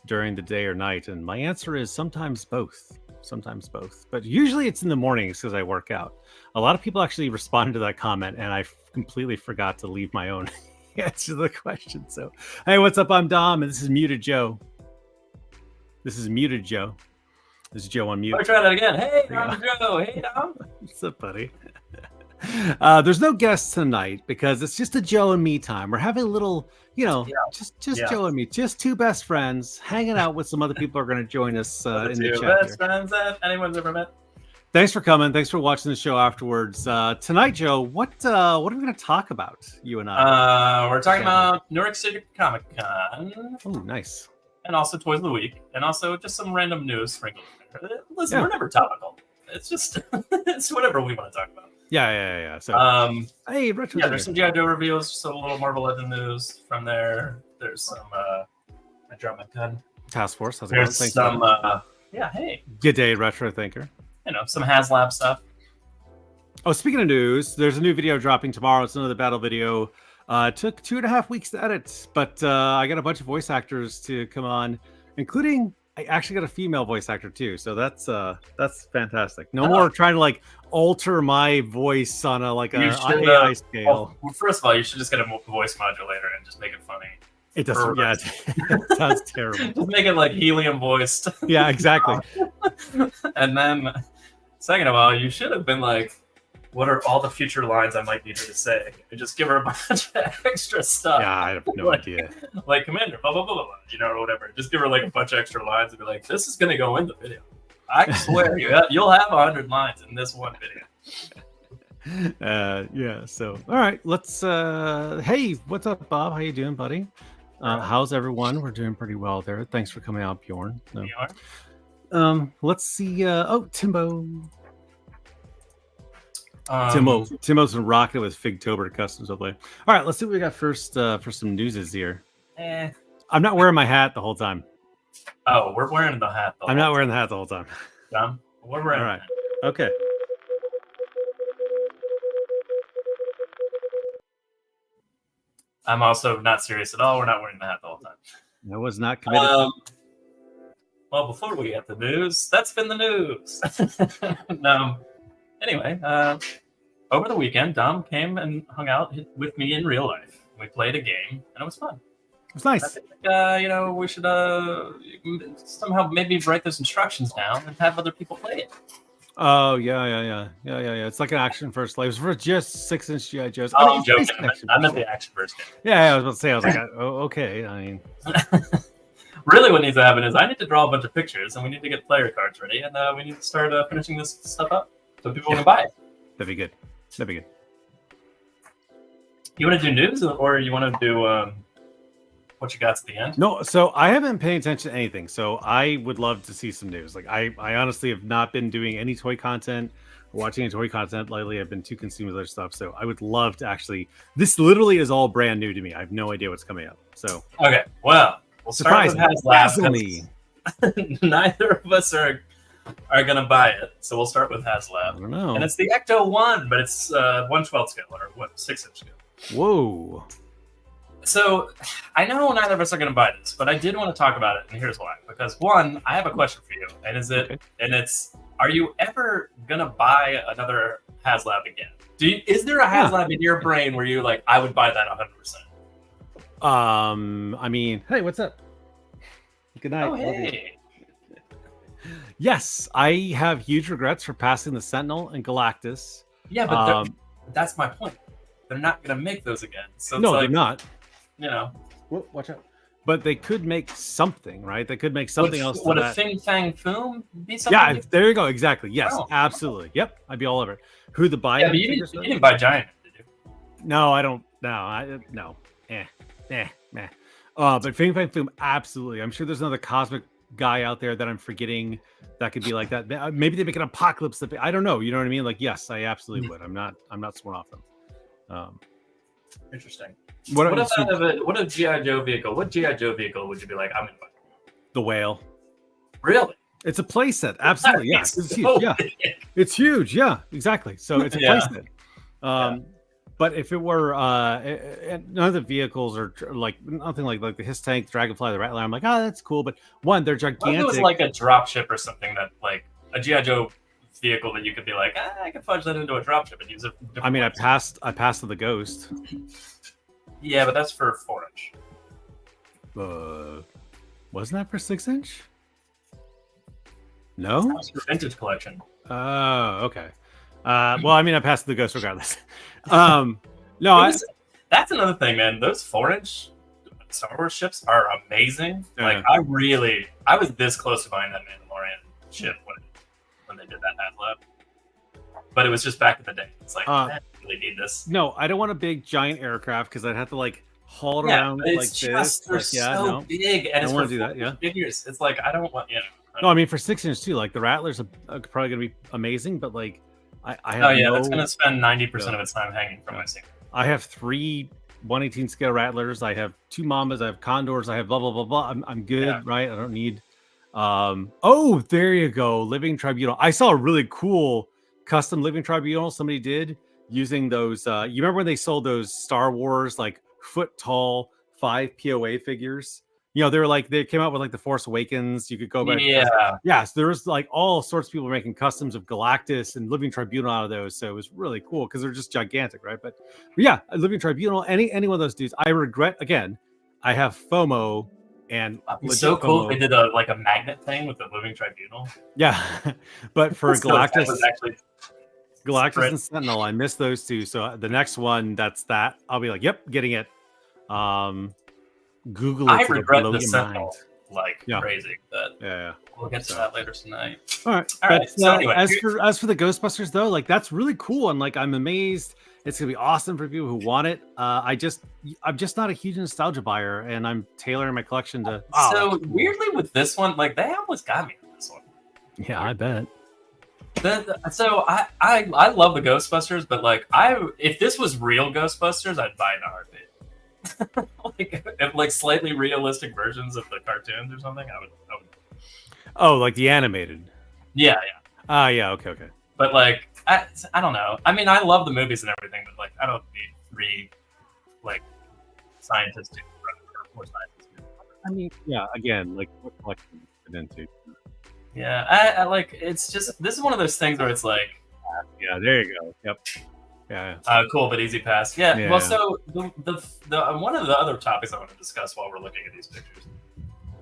during the day or night? And my answer is sometimes both. Sometimes both. But usually it's in the mornings because I work out. A lot of people actually responded to that comment, and I completely forgot to leave my own answer to the question. So, hey, what's up? I'm Dom, and this is Muted Joe. This is Joe on mute. I'll try that again. Hey, I'm Joe. Hey, Dom. What's up, buddy? There's no guests tonight because it's just a Joe and me time. We're having a little, just Joe and me, just two best friends hanging out with some other people who are going to join us in the chat. Best friends that anyone's ever met. Thanks for coming. Thanks for watching the show afterwards. Tonight, Joe, what are we going to talk about? You and I. We're talking about New York City Comic Con. Oh, nice. And also Toys of the Week, and also just some random news sprinkled in there. Listen, we're never topical. It's just it's whatever we want to talk about. Yeah. So, hey, retro. There's some G.I. Joe reveals, some little Marvel Legends news from there. There's some I dropped my pen. Task Force. There's some hey. Good day, Retro Thinker. Some HasLab stuff. Oh, speaking of news, there's a new video dropping tomorrow. It's another battle video. It took 2.5 weeks to edit, but I got a bunch of voice actors to come on, including I actually got a female voice actor too. So that's fantastic. No more trying to alter my voice on a AI scale. Well, first of all, you should just get a voice modulator and just make it funny. It doesn't. Yeah, it sounds terrible. Just make it like helium voiced. Yeah, exactly. And then, second of all, you should have been like, what are all the future lines I might need her to say? And just give her a bunch of extra stuff. Yeah, I have no idea. Like Commander, blah, blah, blah, blah, or whatever. Just give her a bunch of extra lines and be like, this is going to go in the video. I swear you'll have 100 lines in this one video. So, all right, let's, hey, what's up, Bob? How you doing, buddy? How's everyone? We're doing pretty well there. Thanks for coming out, Bjorn. So, let's see. Timbo. Timo's been rocking it with Figtober Customs. All right, let's see what we got first for some newses here. I'm not wearing my hat the whole time. Oh, we're wearing the hat. I'm not wearing the hat the whole time. Dom, we're wearing. All right. Okay. I'm also not serious at all. We're not wearing the hat the whole time. I was not committed. Well, before we get the news, that's been the news. No. Anyway, over the weekend, Dom came and hung out with me in real life. We played a game, and it was fun. It was nice. I think, we should somehow maybe write those instructions down and have other people play it. Oh, yeah. It's like an action first. It was for just 6-inch G.I. Joes. Oh, I'm joking. I meant the action first game. Yeah, I was about to say, okay. I mean... Really what needs to happen is I need to draw a bunch of pictures, and we need to get player cards ready, and we need to start finishing this stuff up. So people can buy it. That'd be good. You want to do news, or you want to do what you got at the end? No, so I haven't been paying attention to anything. So I would love to see some news. I honestly have not been doing any toy content, watching any toy content lately. I've been too consumed with other stuff. So I would love to actually. This literally is all brand new to me. I have no idea what's coming up. So okay, well, we'll start with HasLab. Neither of us are gonna buy it, so we'll start with HasLab. I don't know. And it's the Ecto 1, but it's 1/12 scale or 6-inch scale. Whoa. So I know neither of us are gonna buy this, but I did want to talk about it, and here's why. Because one, I have a question for you, and it's are you ever gonna buy another HasLab again? Is there a HasLab in your brain where you're like, I would buy that 100%? I mean, hey, what's up? Good night. Oh, hey. Yes, I have huge regrets for passing the Sentinel and Galactus. Yeah, but that's my point. They're not going to make those again. So no, they're not. Whoa, watch out. But they could make something, right? They could make something else. Would a Fing Fang Foom be something? Yeah, there you go. Exactly. Yes, absolutely. Yep, I'd be all over it. Who the buy? Yeah, but you didn't buy Giant, did you? No, I don't. No. But Fing Fang Foom, absolutely. I'm sure there's another cosmic guy out there that I'm forgetting that could be like that. Maybe they make an Apocalypse. I don't know. You know what I mean? Yes, I absolutely would. I'm not sworn off them. Interesting. What a G.I. Joe vehicle? What G.I. Joe vehicle would you be like, I'm gonna buy? The Whale. Really? It's a playset. Absolutely. Yeah. It's huge. Yeah. It's huge. Yeah. Exactly. So it's a playset. But if it were none of the vehicles are like nothing like the Hiss Tank, the Dragonfly, the Rattler, I'm like, oh, that's cool. But one, they're What if gigantic. it was like a dropship or something that like a GI Joe vehicle that you could be like, I could fudge that into a dropship and use it. I mean, I passed to the Ghost. Yeah, but that's for 4-inch. Wasn't that for 6-inch? No, that was for vintage collection. Oh, okay. Well, I mean, I passed the Ghost regardless. No, that's another thing, man. Those 4-inch Star Wars ships are amazing. Yeah. Like, I was this close to buying that Mandalorian ship when they did that HasLab. But it was just back in the day. It's like, I really need this. No, I don't want a big giant aircraft because I'd have to like haul it around like this. They're so big, and I it's don't want for to do that. Yeah, figures. It's like I don't want. No, I mean for 6-inch too. Like the Rattlers are probably gonna be amazing, but like I have. Oh yeah, that's gonna spend 90% of its time hanging from my sink. I have 3 1/18 scale Rattlers. I have 2 Mambas. I have Condors. I have blah blah blah blah. I'm good, right? I don't need. Oh, there you go. Living Tribunal. I saw a really cool custom Living Tribunal somebody did using those. You remember when they sold those Star Wars like foot tall 5 POA figures? You know, they came out with like the Force Awakens. You could go back. Yeah. So there was like all sorts of people making customs of Galactus and Living Tribunal out of those. So it was really cool because they're just gigantic, right? But yeah, Living Tribunal, any one of those dudes. I regret again. I have FOMO. And it's so cool they did a magnet thing with the Living Tribunal. Yeah, but for Galactus, Galactus sprint. and Sentinel, I missed those 2. So the next one, that's that. I'll be like, yep, getting it. Google it. I regret the Sentinel like crazy, but yeah, we'll get to that later tonight. All right. So anyway, as for the Ghostbusters though, like that's really cool, and like I'm amazed. It's gonna be awesome for people who want it. I'm just not a huge nostalgia buyer, and I'm tailoring my collection to. So weirdly with this one, like they almost got me with this one. Yeah, I bet. So I love the Ghostbusters, but like if this was real Ghostbusters, I'd buy it in a heartbeat. if like slightly realistic versions of the cartoons or something, I would. Oh, like the animated. Yeah. Yeah. Okay. But like I don't know. I mean, I love the movies and everything, but like I don't need 3 like scientists to or 4 scientists. I mean, yeah. Again, like what collection is it into? Yeah, I like. It's just this is one of those things where it's like. Yeah. There you go. Yep. Yeah. Cool, but easy pass. Yeah. Well, so the one of the other topics I want to discuss while we're looking at these pictures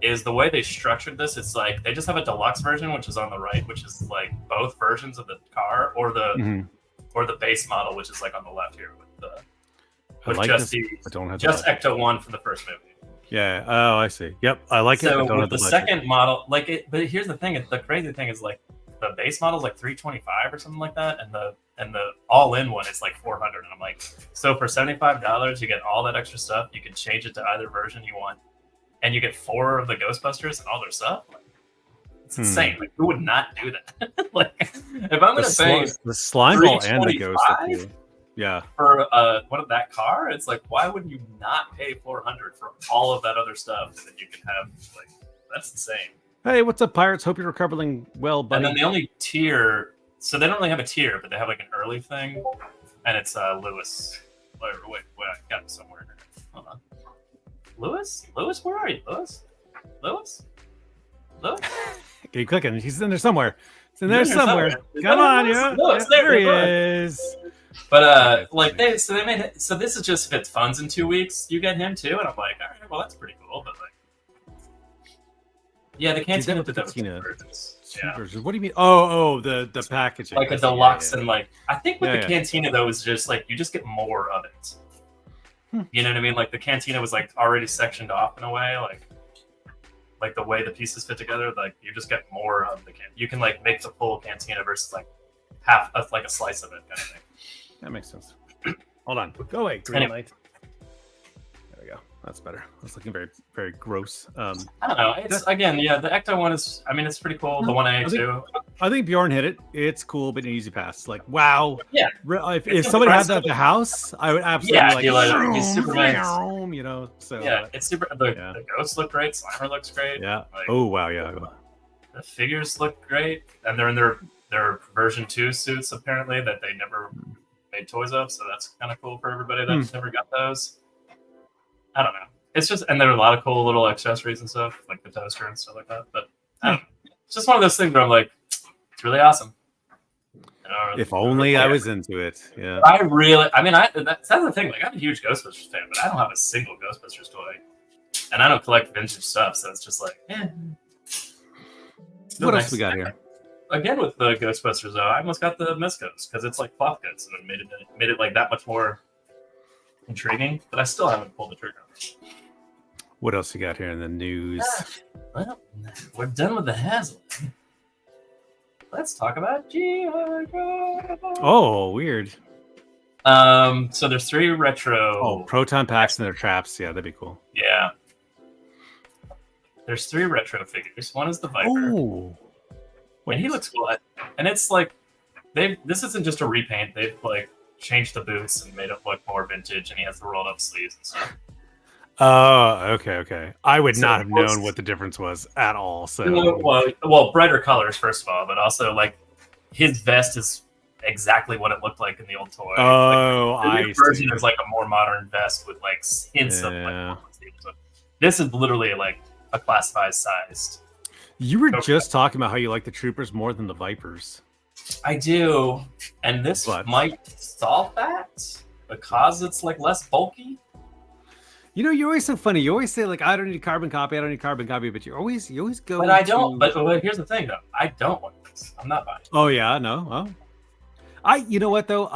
is the way they structured this. It's like they just have a deluxe version, which is on the right, which is like both versions of the car, or the base model, which is like on the left here with just Ecto 1 from the first movie. Yeah. Oh, I see. Yep. I like it. So with the second model, like it. But here's the thing: the crazy thing is like the base model is like $325 or something like that, and the all-in one is like $400. And I'm like, so for $75, you get all that extra stuff. You can change it to either version you want, and you get 4 of the Ghostbusters and all their stuff. Like, it's insane. Like, who would not do that? Like, if I'm going to pay the slime ball and the Ghost, yeah, for one of that car, it's like, why wouldn't you not pay $400 for all of that other stuff that you can have? Like, that's insane. Hey, what's up, pirates? Hope you're recovering well, buddy. And then the only tier, so they don't really have a tier, but they have like an early thing, and it's Lewis. Wait, I got it somewhere here. Hold on. Lewis, where are you, Lewis? Keep clicking. He's in there somewhere. It's in there somewhere. Come on, Lewis, there he is. But they made it. So this is just if it funds in 2 weeks, you get him too, and I'm like, all right, well that's pretty cool, but like. Yeah, the cantina did that with the versions. What do you mean? Oh, the packaging. Like a deluxe, and like I think with the cantina though is just like you just get more of it. You know what I mean? Like the cantina was like already sectioned off in a way, like the way the pieces fit together. Like you just get more of the can. You can like make the full cantina versus like half, like a slice of it kind of thing. That makes sense. Hold on, go away, green light. That's better. That's looking very, very gross. I don't know. It's again, the Ecto 1 is. I mean, it's pretty cool. The 1A too. I think Bjorn hit it. It's cool, but an easy pass. Like, wow. Yeah. If somebody had that at the house, I would absolutely he's super nice. You know. So it's super. The ghosts look great. Slimer looks great. Yeah. Like, oh wow. Yeah. The figures look great, and they're in their version 2 suits apparently that they never made toys of, so that's kind of cool for everybody that never got those. I don't know. It's just, and there are a lot of cool little accessories and stuff, like the toaster and stuff like that. But I don't know. It's just one of those things where I'm like, it's really awesome. If only I was into it. Yeah. I mean, that's the thing. Like, I'm a huge Ghostbusters fan, but I don't have a single Ghostbusters toy, and I don't collect vintage stuff, so it's just like, What else we got here? Again, with the Ghostbusters, though, I almost got the Mescos because it's like cloth goods, and it made it like that much more intriguing. But I still haven't pulled the trigger on it. What else we got here in the news? Well, we're done with the Haslam. Let's talk about G.I. Joe. Oh, weird. So there's 3 retro. Oh, proton packs and their traps. Yeah, that'd be cool. Yeah. There's 3 retro figures. One is the Viper. Oh. And he looks cool. And it's like this isn't just a repaint. They've like changed the boots and made it look more vintage, and he has the rolled up sleeves and stuff. Oh, okay. I would not have known what the difference was at all. So well, brighter colors first of all, but also like his vest is exactly what it looked like in the old toy. Oh, like, the new version is like a more modern vest with like hints of like this is literally like a classified sized. You were just talking about how you like the Troopers more than the Vipers. I do, and this might solve that because it's like less bulky. You know, you're always so funny. You always say like, "I don't need a carbon copy. I don't need a carbon copy," but you always go. But I don't. But here's the thing, though. I don't want this. I'm not buying it. Oh yeah, no. You know what though?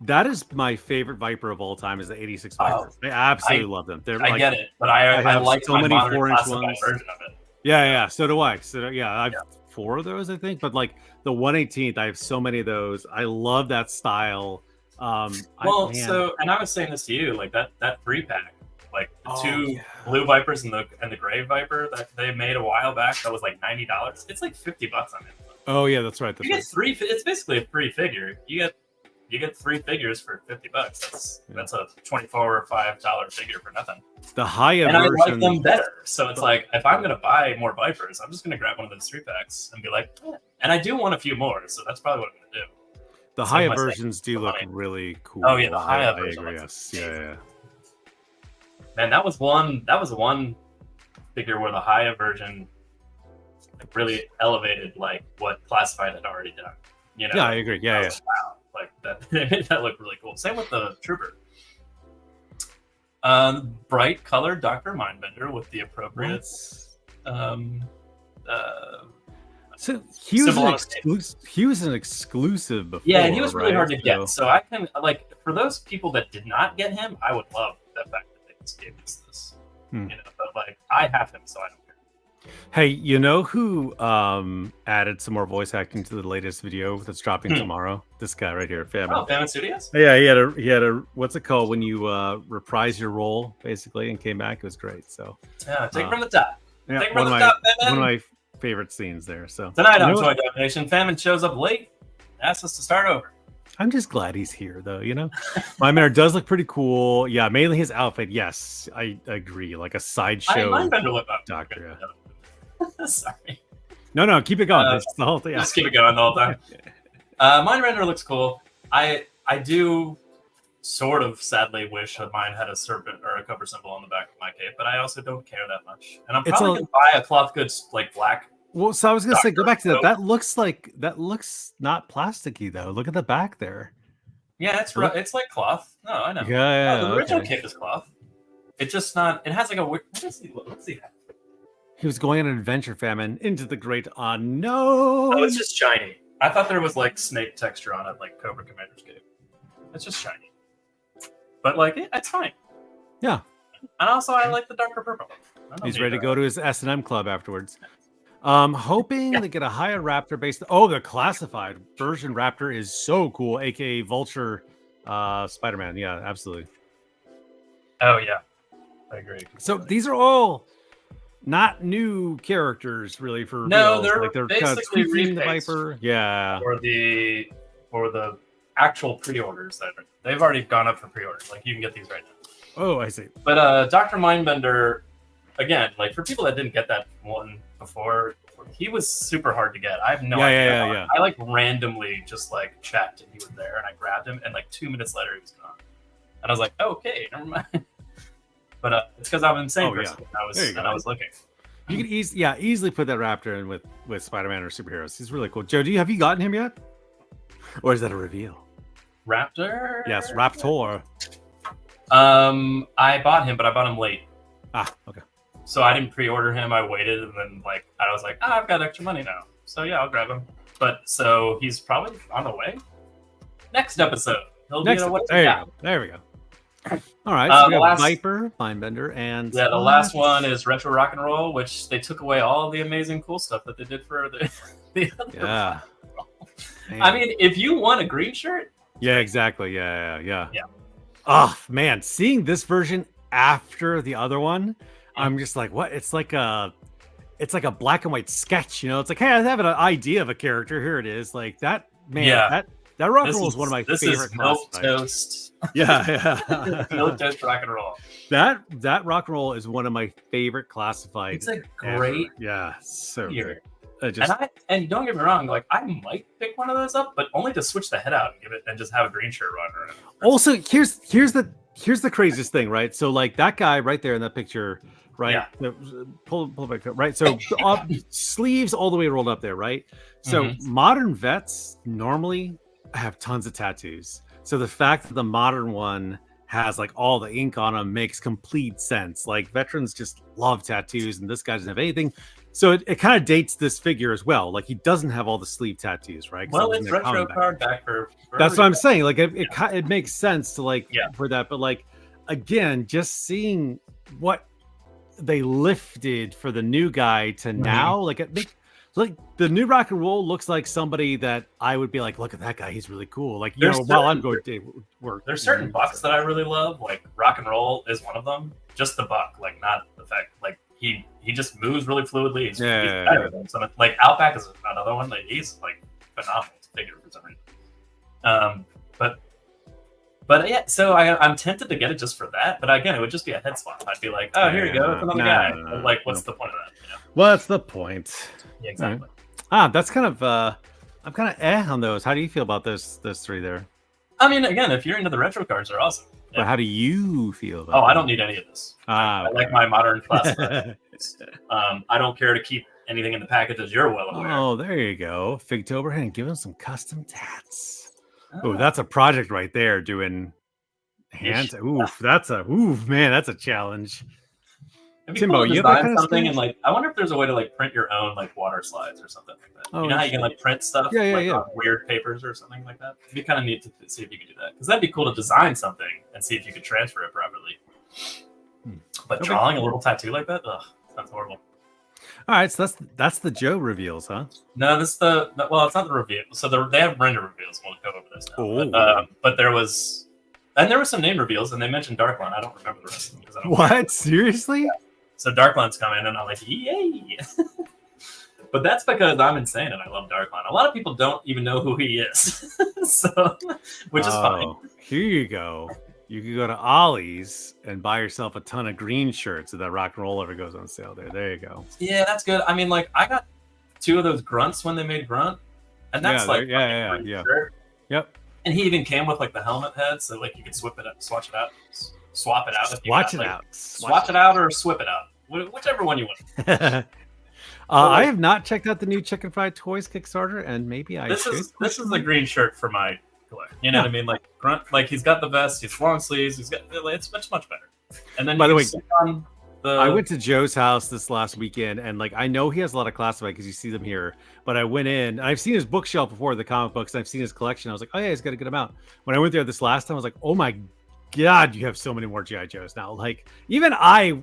That is my favorite Viper of all time. Is the '86 Viper. I absolutely love them. I get it, but I like so many 4-inch ones. Version of it. Yeah. So do I. I have 4 of those, I think. But like the 1/18th, I have so many of those. I love that style. And I was saying this to you, like that 3-pack, like the 2 blue Vipers and the gray Viper that they made a while back, that was like $90. It's like $50 on it. Oh yeah, that's right. You get 3. It's basically a free figure. You get 3 figures for $50. That's a $24 or $5 figure for nothing. The higher and version, I like them better. So it's like if I'm gonna buy more Vipers, I'm just gonna grab one of those 3-packs and be like, and I do want a few more, so that's probably what I'm gonna do. The higher versions do look really cool. Oh yeah, the higher version. I agree. Yes. Yeah. Man, that was one figure where the higher version really elevated like what Classified had already done. You know? Yeah, I agree. Yeah. Wow, like that that looked really cool. Same with the Trooper. Bright colored Dr. Mindbender with the appropriate so he was an exclusive before. Yeah, and he was really hard to get. So I can like for those people that did not get him, I would love the fact that they just gave us this. You know, but like I have him, so I don't care. Hey, you know who added some more voice acting to the latest video that's dropping tomorrow? This guy right here, Famine. Oh, Famine Studios? Yeah, he had a what's it called when you reprise your role basically and came back? It was great. So yeah, take from the top. Yeah, take from the top, Famine. One of my favorite scenes there. So tonight on Toy Domination, Famine shows up late, asks us to start over. I'm just glad he's here, though. You know, Mindbender does look pretty cool. Yeah, mainly his outfit. Yes, I agree. Like a sideshow doctor. Yeah. Sorry. No, keep it going. It's the whole thing. Just keep it going the whole time. Mindbender looks cool. I do sort of sadly wish that mine had a serpent or a cover symbol on the back of my cape, but I also don't care that much. And I'm probably gonna buy a cloth goods like black. Well, so I was gonna say, go back to that. That looks not plasticky though. Look at the back there. Yeah, it's like cloth. No, I know. Yeah. The original cape is cloth. It's just not. It has like a. What does he have? He was going on an adventure, Famine, into the great unknown. Oh, it's just shiny. I thought there was like snake texture on it, like Cobra Commander's cape. It's just shiny. But like, it's fine. Yeah. And also, I like the darker purple. He's ready to go to his S&M club afterwards. Hoping to get a higher Raptor based. Oh, the classified version Raptor is so cool, aka Vulture, Spider-Man. Yeah, absolutely. Oh yeah, I agree. So these are all not new characters, really. For no, real. they're basically tweaking the Viper. Yeah, or the actual pre-orders that they've already gone up for pre-orders. Like you can get these right now. Oh, I see. But Dr. Mindbender, again, like for people that didn't get that one before, he was super hard to get. I have no idea. Yeah. I like randomly just like checked and he was there, and I grabbed him, and like 2 minutes later he was gone. And I was like, oh, okay, never mind. But it's because I'm an insane person. Yeah. I was looking. You can easily put that raptor in with Spider-Man or superheroes. He's really cool. Joe, have you gotten him yet? Or is that a reveal? Raptor? Yes, Raptor. I bought him, but I bought him late. Okay. So I didn't pre-order him. I waited, and then like I was like, I've got extra money now. So yeah, I'll grab him. But so he's probably on the way. Next episode. He'll be there we go. All right, so we got Viper, Mindbender, and the last one is Retro Rock and Roll, which they took away all the amazing cool stuff that they did for the other. Yeah. I mean, if you want a green shirt. Yeah, exactly. Yeah. Oh man, seeing this version after the other one, I'm just like, what? It's like a black and white sketch, you know? It's like, hey, I have an idea of a character. Here it is. Like that, man. Yeah. That rock and roll is one of my favorite. This is milk toast. Yeah. Milk toast rock and roll. That rock and roll is one of my favorite classified. It's a great. So good. Good. And don't get me wrong, like I might pick one of those up, but only to switch the head out and give it and just have a green shirt run around. Also, here's the craziest thing, right? So like that guy right there in that picture, right? Yeah. Pull back, right? So sleeves all the way rolled up there, right? So modern vets normally have tons of tattoos. So the fact that the modern one has like all the ink on them makes complete sense. Like veterans just love tattoos, and this guy doesn't have anything. So it kind of dates this figure as well. Like he doesn't have all the sleeve tattoos, right? Well, it's retro card back for that's what I'm saying. Like it makes sense to like for that, but like again, just seeing what they lifted for the new guy to now, like it makes like the new rock and roll looks like somebody that I would be like, look at that guy, he's really cool. Like while I'm going to work. There's certain bucks that I really love. Like rock and roll is one of them. Just the buck, like not the fact like. He just moves really fluidly. He's better than some, like Outback is another one that he's like phenomenal to figure for some reason. But yeah, so I'm tempted to get it just for that. But again, it would just be a head swap. I'd be like, oh, here you go, it's another guy. Like, what's the point of that? You know? What's the point? Yeah, exactly. That's kind of I'm kind of on those. How do you feel about those three there? I mean, again, if you're into the retro cards, they're awesome. But how do you feel about I don't need any of this. I like my modern classified. I don't care to keep anything in the package, as you're well aware. Oh, there you go. Figtoberhand, give him some custom tats. Oh, that's a project right there, doing hands. Oof, that's a challenge. Timbo, you design something and like I wonder if there's a way to like print your own like water slides or something like that. You know how you can like print stuff on weird papers or something like that? It'd be kind of neat to see if you could do that, because that'd be cool to design something and see if you could transfer it properly. But drawing a little tattoo like that, sounds horrible. All right, so that's the Joe reveals, huh? No, it's not the reveal. So they have render reveals. We'll go over this now. But there was some name reveals, and they mentioned Darkline. I don't remember the rest of them. What? Seriously? Yeah. So Darkline's coming, and I'm like, yay! But that's because I'm insane and I love Darkline. A lot of people don't even know who he is, which is fine. Here you go. You can go to Ollie's and buy yourself a ton of green shirts if that rock and roll ever goes on sale there. There you go. Yeah, that's good. I mean, like I got 2 of those grunts when they made Grunt, and that's yeah. Yep. And he even came with like the helmet head, so like you could swap it out. Swatch it out. Swatch it out or swip it out. Whichever one you want. I have not checked out the new Chicken Fried Toys Kickstarter, and maybe This is a green shirt for my collection. You know what I mean? Like Grunt, like he's got the vest, he's long sleeves, it's much better. And then by the way, I went to Joe's house this last weekend, and like I know he has a lot of classified because you see them here. But I went in, and I've seen his bookshelf before, the comic books, and I've seen his collection. I was like, oh yeah, he's got a good amount. When I went there this last time, I was like, oh my God, you have so many more G.I. Joes now. Like even I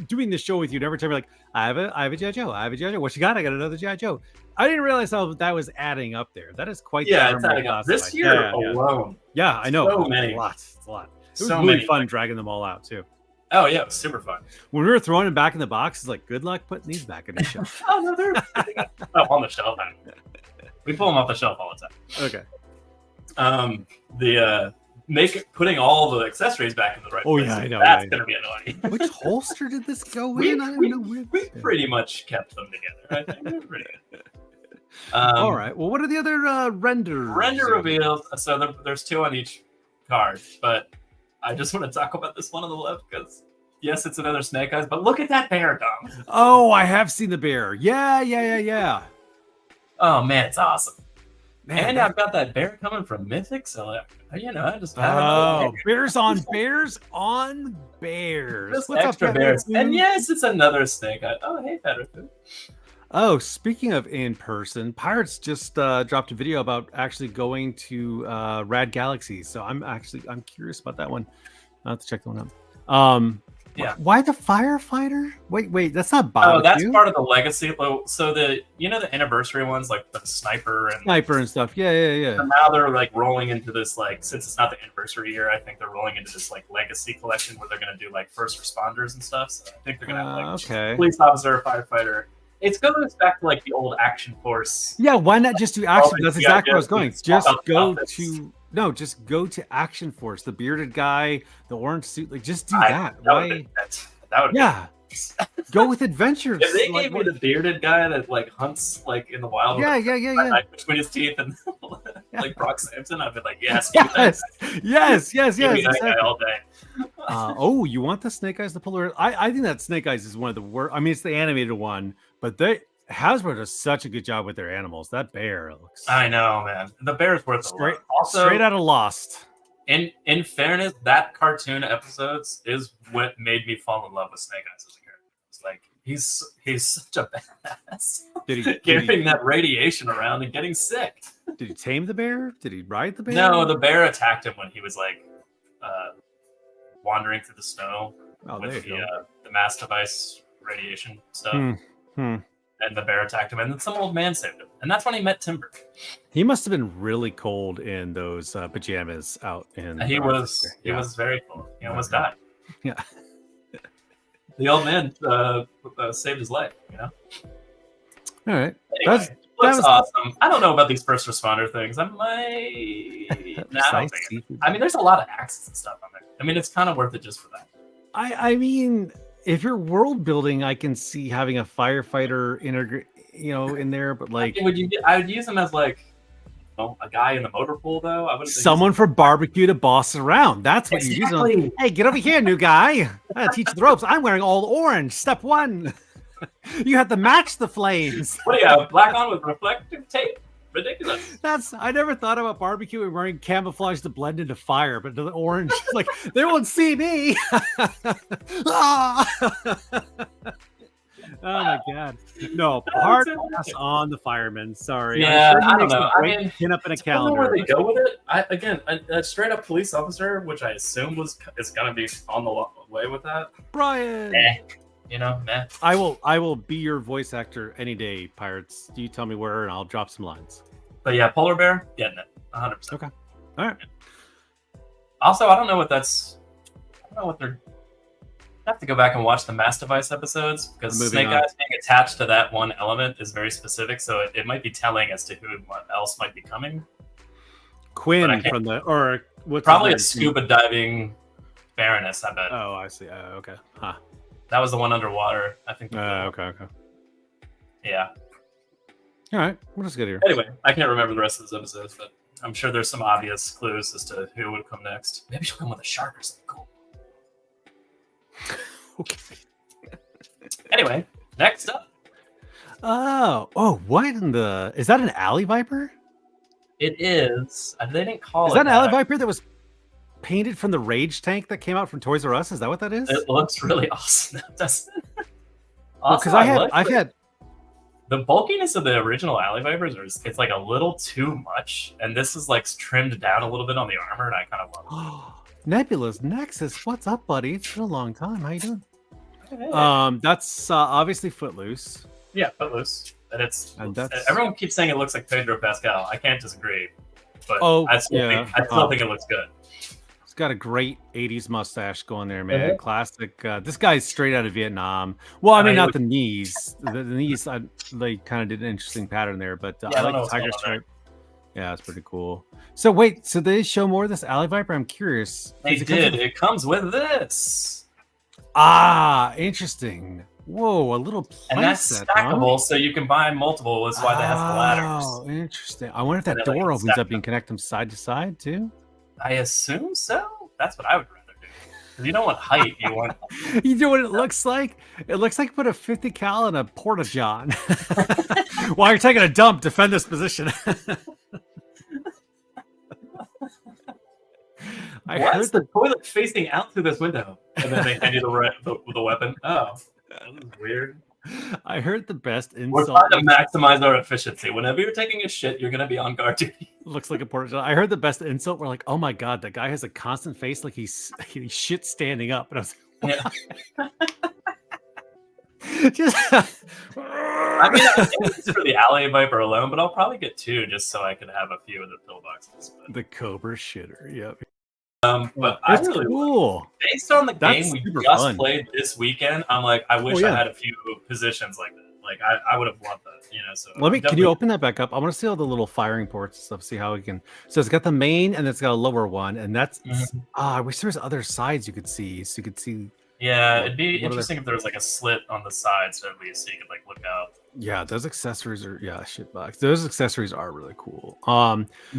doing this show with you, every time you're like, I have a G.I. Joe. I have a G.I. Joe. What you got? I got another G.I. Joe. I didn't realize how that was adding up there. That is quite it's adding up. This year alone. Yeah, I know. So many. It's a lot. It was really fun dragging them all out too. Oh yeah, it was super fun. When we were throwing them back in the box, it's like, good luck putting these back in the shelf. Oh no, they're on the shelf. We pull them off the shelf all the time. Okay. putting all the accessories back in the right place. Yeah, I know. That's gonna be annoying. Which holster did this go we, in? I don't we, know where. we pretty much kept them together. I think they're pretty good. All right. Well, what are the other renders? Render reveals. So there's 2 on each card, but I just want to talk about this one on the left because yes, it's another Snake Eyes, but look at that bear, Dom. Oh, I have seen the bear. Yeah. Oh man, it's awesome. Man, and I've got that bear coming from Mythic, so you know, I just bears on bears on bears. Just What's extra up, bears. Featherfoot? And yes, it's another Snake Eye. Oh, hey, Featherfoot. Oh, speaking of in person, Pirates just dropped a video about actually going to Rad Galaxies. So I'm curious about that one. I'll have to check that one out. Yeah. Why the firefighter? Wait, that's not barbecue. Oh, that's part of the legacy. So the anniversary ones, like the sniper and stuff. Yeah. So now they're like rolling into this, like, since it's not the anniversary year, I think they're rolling into this like legacy collection where they're gonna do like first responders and stuff. So I think they're gonna have like police officer, firefighter. It goes back to like the old Action Force. Yeah, why not just do Action? That's exactly where I was going. Just go to Action Force. The bearded guy, the orange suit, like just do that. Why? That would go with adventures. If they gave me the bearded guy that like hunts like in the wild, between his teeth and like Brock Sampson, I'd be like, yes. Yes. Exactly. That guy all day. You want the Snake Eyes, the Polar? I think that Snake Eyes is one of the worst. I mean, it's the animated one, but Hasbro does such a good job with their animals. That bear looks. I know, man. The bear's worth a lot. Also, straight out of Lost. In fairness, that cartoon episodes is what made me fall in love with Snake Eyes as a character. It's like he's such a badass. Carrying that radiation around and getting sick. Did he tame the bear? Did he ride the bear? No, the bear attacked him when he was like wandering through the snow with the mass device radiation stuff. And the bear attacked him, and then some old man saved him. And that's when he met Timber. He must have been really cold in those pajamas out in. He was very cold. He almost died. Yeah. The old man saved his life. You know. All right. Anyway, looks awesome. I don't know about these first responder things. I might. I mean, there's a lot of axes and stuff on there. I mean, it's kind of worth it just for that. I mean, if you're world building, I can see having a firefighter in there, but like, I would use him as like, a guy in the motor pool though. I wouldn't. Someone for barbecue to boss around. That's what you use him. Hey, get over here, new guy. I gotta teach you the ropes. I'm wearing all orange. Step 1. You have to match the flames. What do you have? Black on with reflective tape? Ridiculous. I never thought about barbecue and wearing camouflage to blend into fire, but the orange, like, they won't see me. Oh my god. No, hard pass on the firemen. Sorry. Yeah, I don't know. I mean, pin up in a calendar. calendar. Where they go with it? A straight up police officer, which I assume is gonna be on the way with that. Brian. Nah. I will be your voice actor any day, Pirates. You tell me where, and I'll drop some lines. But yeah, polar bear, getting it, 100%. Okay. All right. Also, I don't know what they're. I have to go back and watch the Mass Device episodes because Snake Eyes being attached to that one element is very specific, so it might be telling as to who else might be coming. Quinn from what's probably a scuba diving Baroness, I bet. Oh, I see. Okay. Huh. That was the one underwater, I think. Okay. Yeah. All right. What else good here? Anyway, I can't remember the rest of this episode, but I'm sure there's some obvious clues as to who would come next. Maybe she'll come with a shark or something cool. Okay. Anyway, next up. What is that an alley viper? It is. They didn't call it. Is that an alley viper that was painted from the Rage tank that came out from Toys R Us? Is that what that is? It looks really awesome. Because I've had the bulkiness of the original alley vipers it's like a little too much, and this is like trimmed down a little bit on the armor, and I kind of love it. Nebula's Nexus, what's up, buddy? It's been a long time. How you doing? That's obviously Footloose. Yeah, Footloose, and everyone keeps saying it looks like Pedro Pascal. I can't disagree, but I still think it looks good. He's got a great '80s mustache going there, man. Classic. This guy's straight out of Vietnam. Well, I mean, not the knees. The knees, they kind of did an interesting pattern there, but I like the tiger stripe. Yeah, it's pretty cool. So wait, so they show more of this Alley Viper? I'm curious. They did. It comes with this. Ah, interesting. Whoa, a little and that's stackable, so you can buy multiple. That's why that has the ladders. Oh, interesting. I wonder if that door opens up and you can connect them side to side too. I assume so. That's what I would rather do. Because you don't want height. You want. You know what it looks like? It looks like put a 50 cal in a porta john. While you're taking a dump, defend this position. Why is the toilet facing out through this window? And then they hand you the weapon. Oh, that was weird. I heard the best insult. We're trying to maximize our efficiency. Whenever you're taking a shit, you're going to be on guard duty. Looks like a porta john. I heard the best insult. We're like, oh my god, that guy has a constant face like he's shit standing up. And I was like, just. I mean, I think it's for the Alley Viper alone, but I'll probably get 2 just so I could have a few of the pillboxes. But... The Cobra shitter. Yep. But that's I really cool. Based on the game we just played this weekend, I'm like, I wish I had a few positions like that. Like I would have loved that, you know. So can you open that back up? I want to see all the little firing ports and stuff. See how we can. So it's got the main and it's got a lower one, and that's. I wish there was other sides you could see, so you could see. Yeah, it'd be interesting if there was like a slit on the side, so at least so you could like look out. Yeah, those accessories are shitbox. Those accessories are really cool.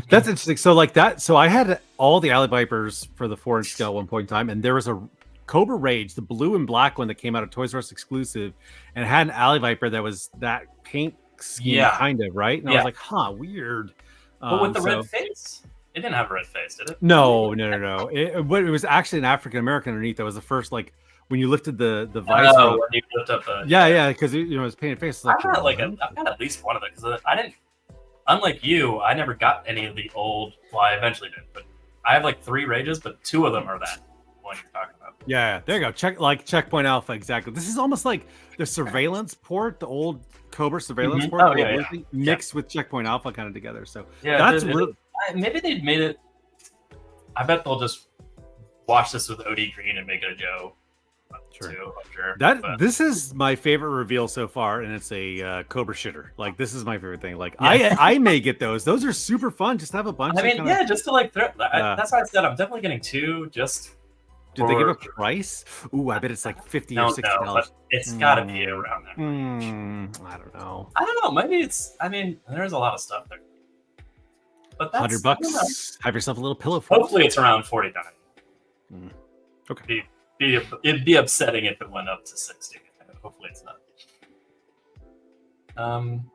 That's interesting. So like that. So I had all the Alley Vipers for the 4-inch scale at one point in time, and there was a Cobra Rage, the blue and black one that came out of Toys R Us exclusive, and it had an Alley Viper that was that paint scheme kind of, right? And I was like, huh, weird. But with the red face? It didn't have a red face, did it? No. It was actually an African American underneath. That was the first, like, when you lifted the visor. Oh, when you lift up the... Yeah, because it was painted face. Like, I've got at least one of it, because I didn't... Unlike you, I never got any of the old... Well, I eventually did, but I have like 3 Rages, but 2 of them are that one you're talking about. Yeah, there you go. Checkpoint Alpha, exactly. This is almost like the surveillance port, the old Cobra surveillance port, mixed with Checkpoint Alpha kind of together. So that's really... Maybe they made it... I bet they'll just wash this with OD green and make it a Joe. Too, I'm sure. This is my favorite reveal so far, and it's a Cobra shitter. Like, this is my favorite thing. Like, I may get those. Those are super fun. Just have a bunch. I mean, just to like throw. That's why I said I'm definitely getting 2. Just did they give a price? Ooh, I bet it's like $50 or $60. But it's got to be around there. I don't know. Maybe it's. I mean, there's a lot of stuff there. But that's $100. Have yourself a little pillow. Hopefully, it's around $49. Okay. It'd be upsetting if it went up to 60. Hopefully it's not.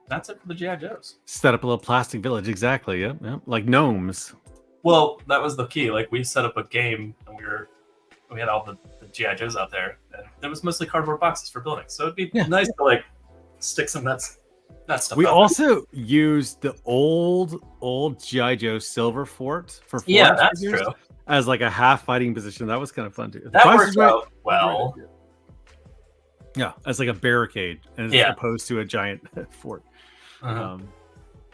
That's it for the G.I. Joes. Set up a little plastic village, exactly. Yep. Like gnomes. Well, that was the key. Like, we set up a game and we had all the G.I. Joes out there, and it was mostly cardboard boxes for building. So it'd be nice to like stick some that stuff. We also used the old G.I. Joe silver fort for that's true. As like a half fighting position. That was kind of fun too. That worked out well. Yeah, as like a barricade as opposed to a giant fort. All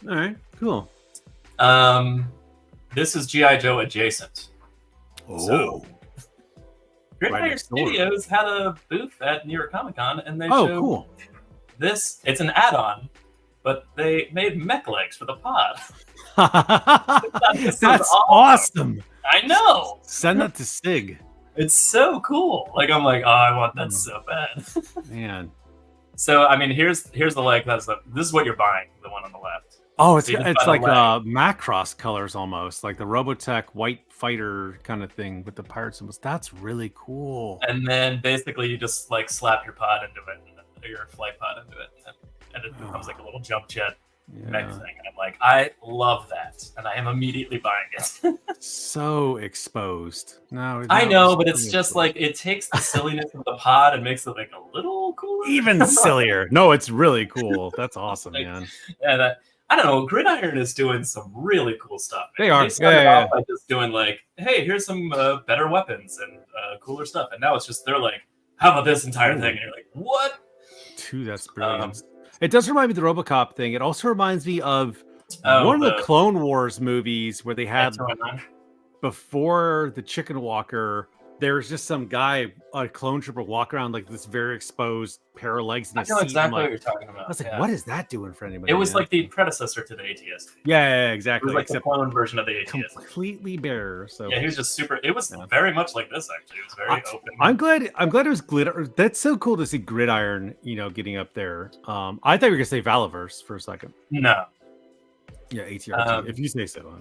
right, cool. This is G.I. Joe adjacent. So, Gridfire Studios had a booth at New York Comic Con, and they showed this. It's an add-on, but they made mech legs for the pod. That's awesome. I know. Send that to Sig. It's so cool. Like, I'm like, oh, I want that so bad. Man. So I mean, here's the leg. This is what you're buying. The one on the left. Oh, it's like Macross colors almost, like the Robotech white fighter kind of thing with the pirate symbols. That's really cool. And then basically you just like slap your pod into it, or your flight pod into it, and it becomes like a little jump jet mech thing. And I'm like, I love that, and I am immediately buying it. So exposed. No, I know, but it's just like it takes the silliness of the pod and makes it like a little cooler. Even sillier. No, it's really cool. That's awesome, man. And I don't know. Gridiron is doing some really cool stuff. Man. They are. They started off by just doing like, hey, here's some better weapons and cooler stuff, and now it's just they're like, how about this entire thing? And you're like, what? Dude, that's brilliant. It does remind me of the RoboCop thing. It also reminds me of one of the Clone Wars movies where they had before the Chicken Walker there's just some guy, a clone trooper, walk around like this very exposed pair of legs in I a know seat. exactly Like, what you're talking about. I was like, yeah. what is that doing for anybody? It was like the predecessor to the ATST. Yeah, It exactly. was like Except the clone version of the ATST. completely bare. So Yeah, he was just super. It was very much like this actually. It was very open. I'm glad it was glitter. That's so cool to see Gridiron, getting up there. I thought you were gonna say Valaverse for a second. No. Yeah, ATRT. If you say so.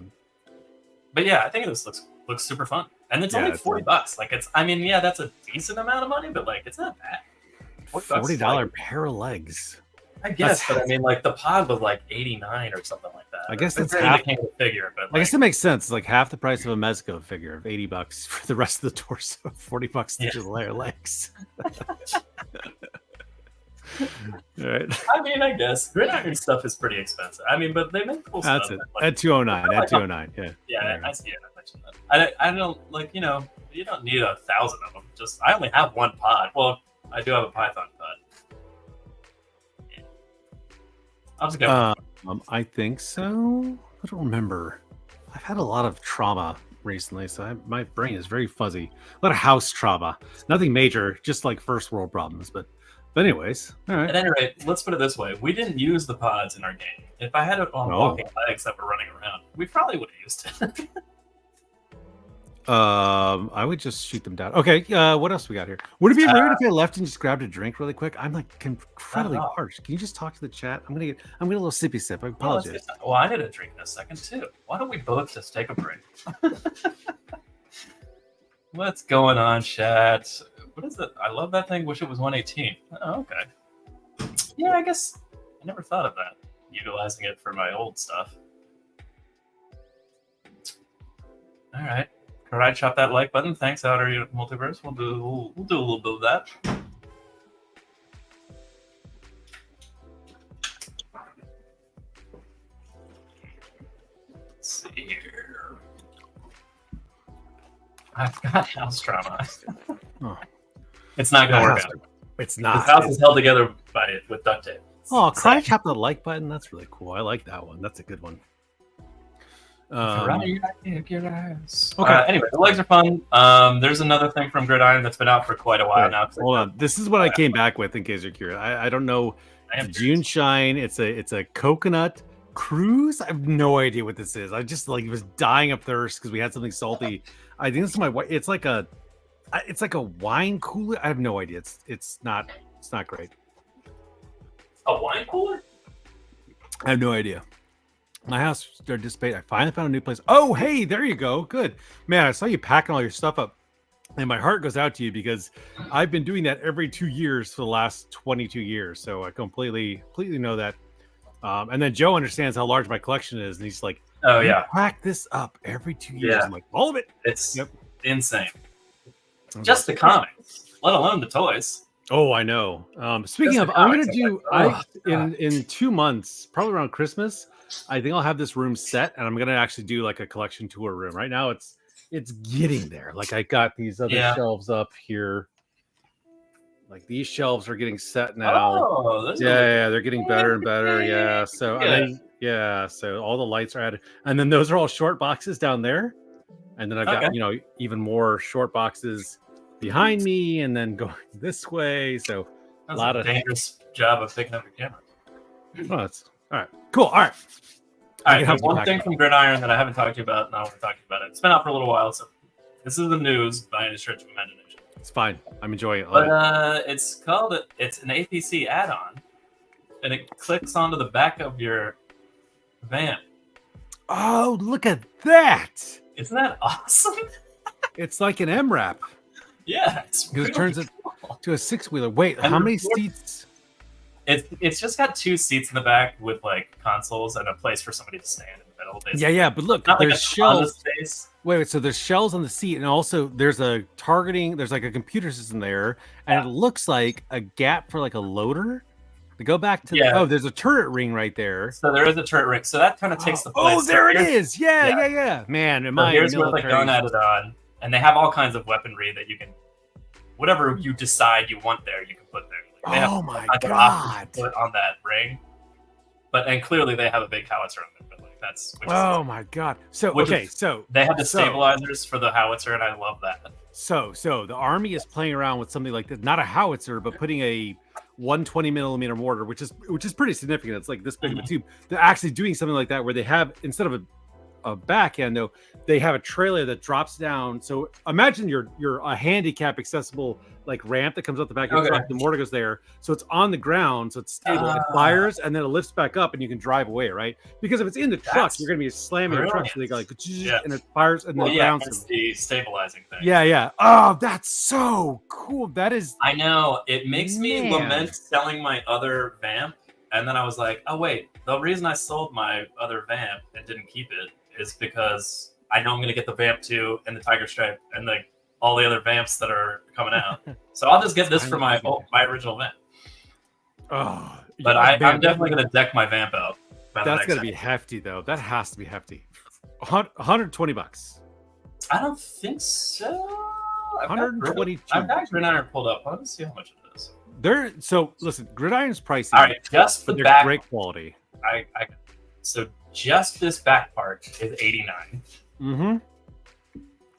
But yeah, I think this looks super fun, and it's only $40. Like I mean, yeah, that's a decent amount of money, but like it's not bad. $40 pair of legs. I guess, but I mean, like the pod was like 89 or something like that. I guess that's half the figure, but I guess it makes sense. It's like half the price of a Mezco figure of $80 for the rest of the torso, $40 to just layer legs. All right. I mean, I guess Gridiron stuff is pretty expensive. I mean, but they make cool stuff. That's it. At 209. At 209. Yeah. Yeah, I see it. I mentioned that. I don't like you don't need 1,000 of them. Just I only have one pod. Well, I do have a Python pod. Yeah. I'll just go. I think so. I don't remember. I've had a lot of trauma recently, so my brain is very fuzzy. A lot of house trauma. Nothing major, just like first world problems. But anyways, all right. At any rate, let's put it this way: we didn't use the pods in our game. If I had it on walking legs that were running around, we probably would have used it. I would just shoot them down. Okay, what else we got here? Would it be rude if I left and just grabbed a drink really quick? I'm like incredibly parched. Can you just talk to the chat? I'm gonna get a little sippy sip. I apologize. Well, I need a drink in a second too. Why don't we both just take a break? What's going on, chat? What is it? I love that thing. Wish it was 118. Oh, okay. Yeah, I guess I never thought of that. Utilizing it for my old stuff. All right. Alright, chop that like button. Thanks, Outer Multiverse. We'll do a little bit of that. Let's see here. I've got house trauma. It's not gonna work out. It's not. The house is held together with duct tape. Chop the like button. That's really cool. I like that one. That's a good one. Okay. Anyway, the legs are fun. There's another thing from Gridiron that's been out for quite a while now. Hold on, this is what I came back with in case you're curious. I don't know. June Shine. It's a coconut cruise. I have no idea what this is. I just was dying of thirst because we had something salty. I think this is my. It's like a wine cooler. I have no idea. It's not great. A wine cooler? I have no idea. My house started to dissipate. I finally found a new place. Oh, hey, there you go. Good. Man, I saw you packing all your stuff up. And my heart goes out to you because I've been doing that every 2 years for the last 22 years. So I completely know that. And then Joe understands how large my collection is. And he's like, oh, yeah. Pack this up every 2 years. Yeah. I'm like, all of it. It's insane. Just the comics, let alone the toys. Oh, I know. Speaking of, I'm going to do in 2 months, probably around Christmas. I think I'll have this room set, and I'm gonna actually do like a collection tour room. Right now, it's getting there. Like I got these other shelves up here. Like these shelves are getting set now. Oh, they're getting better and better. Yeah. So so all the lights are added, and then those are all short boxes down there, and then I've got even more short boxes behind me, and then going this way. So a lot of dangerous job of picking up your camera. Oh, that's all right. Cool. All right. There's one thing from Gridiron that I haven't talked to you about, and I want to talk to you about it. It's been out for a little while, so this is the news by any stretch of imagination. It's fine. I'm enjoying it. But it's an APC add-on, and it clicks onto the back of your van. Oh, look at that! Isn't that awesome? It's like an MRAP. Yeah, because it turns it to a 6-wheeler. Wait, how many seats? It's just got 2 seats in the back with like consoles and a place for somebody to stand in the middle. Basically. Yeah, but look, there's shelves. Wait, so there's shelves on the seat, and also there's a targeting. There's like a computer system there, and it looks like a gap for like a loader. To go back to there's a turret ring right there. So there is a turret ring. So that kind of takes the place. Oh, there it is. Yeah. Man, here's where the gun added on, and they have all kinds of weaponry that you can, whatever you decide you want there, you can put there. Oh my god! Put on that ring, and clearly they have a big howitzer on it. But like that's my god! So so they have the stabilizers for the howitzer, and I love that. So the Army is playing around with something like this, not a howitzer, but putting a 120 millimeter mortar, which is pretty significant. It's like this big of a tube. They're actually doing something like that where they have, instead of a backhand though, they have a trailer that drops down. So imagine you're a handicap accessible like ramp that comes up the back of the truck. The mortar goes there, so it's on the ground, so it's stable. It fires and then it lifts back up, and you can drive away, right? Because if it's in the truck, you're gonna be slamming the truck, so they go like, and it fires and then it bounces. That's the stabilizing thing. Yeah. Oh, that's so cool. That is. I know. It makes me lament selling my other vamp, and then I was like, oh wait, the reason I sold my other vamp and didn't keep it is because I know I'm gonna get the vamp 2 and the Tiger Stripe and like all the other vamps that are coming out. So I'll just get this for my original vamp. Oh, but I'm definitely gonna deck my vamp out. That's gonna be hefty though. That has to be hefty. $120. I don't think so. 122. I've got Gridiron pulled up. Let me see how much it is. So listen, Gridiron's pricey. All right, just the back. Great quality. So just this back part is $89. Mm-hmm.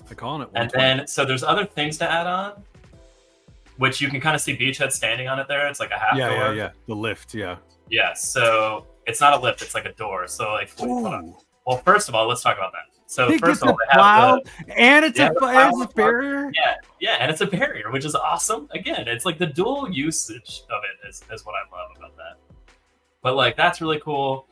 I'm calling it. And then so there's other things to add on, which you can kind of see Beachhead standing on it there. It's like a half door. Yeah. The lift, yeah. Yeah. So it's not a lift; it's like a door. So like, hold on. Well, first of all, let's talk about that. So first of all, they have and it's a barrier. Yeah, and it's a barrier, which is awesome. Again, it's like the dual usage of it is what I love about that. But like that's really cool.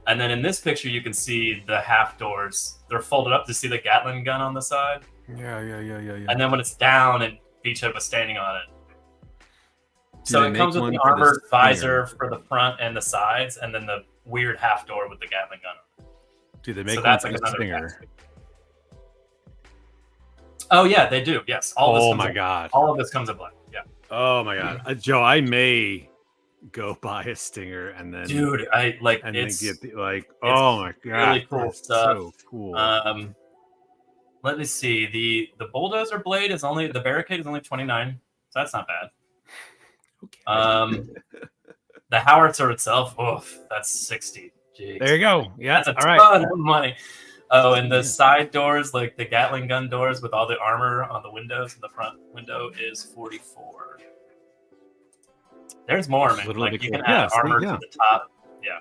And then in this picture, you can see the half doors. They're folded up to see the Gatling gun on the side. Yeah. And then when it's down, and Beachhead was standing on it. So it comes with the armored visor for the front and the sides, and then the weird half door with the Gatling gun on it. Do they make that's like another Stinger? Oh yeah, they do. Yes. Oh my god. All of this comes in black. Yeah. Oh my god, Joe, I may go buy a Stinger and then, dude, I like and it's then get oh my god, really cool stuff. So cool. Let me see. The bulldozer blade is only the barricade is only 29, so that's not bad. Okay. The howitzer itself, that's 60. Jeez. There you go. Yeah, that's a ton of money. Oh, and the side doors, like the Gatling gun doors with all the armor on the windows, and the front window is 44. There's more, man. Like you can add armor to the top. Yeah.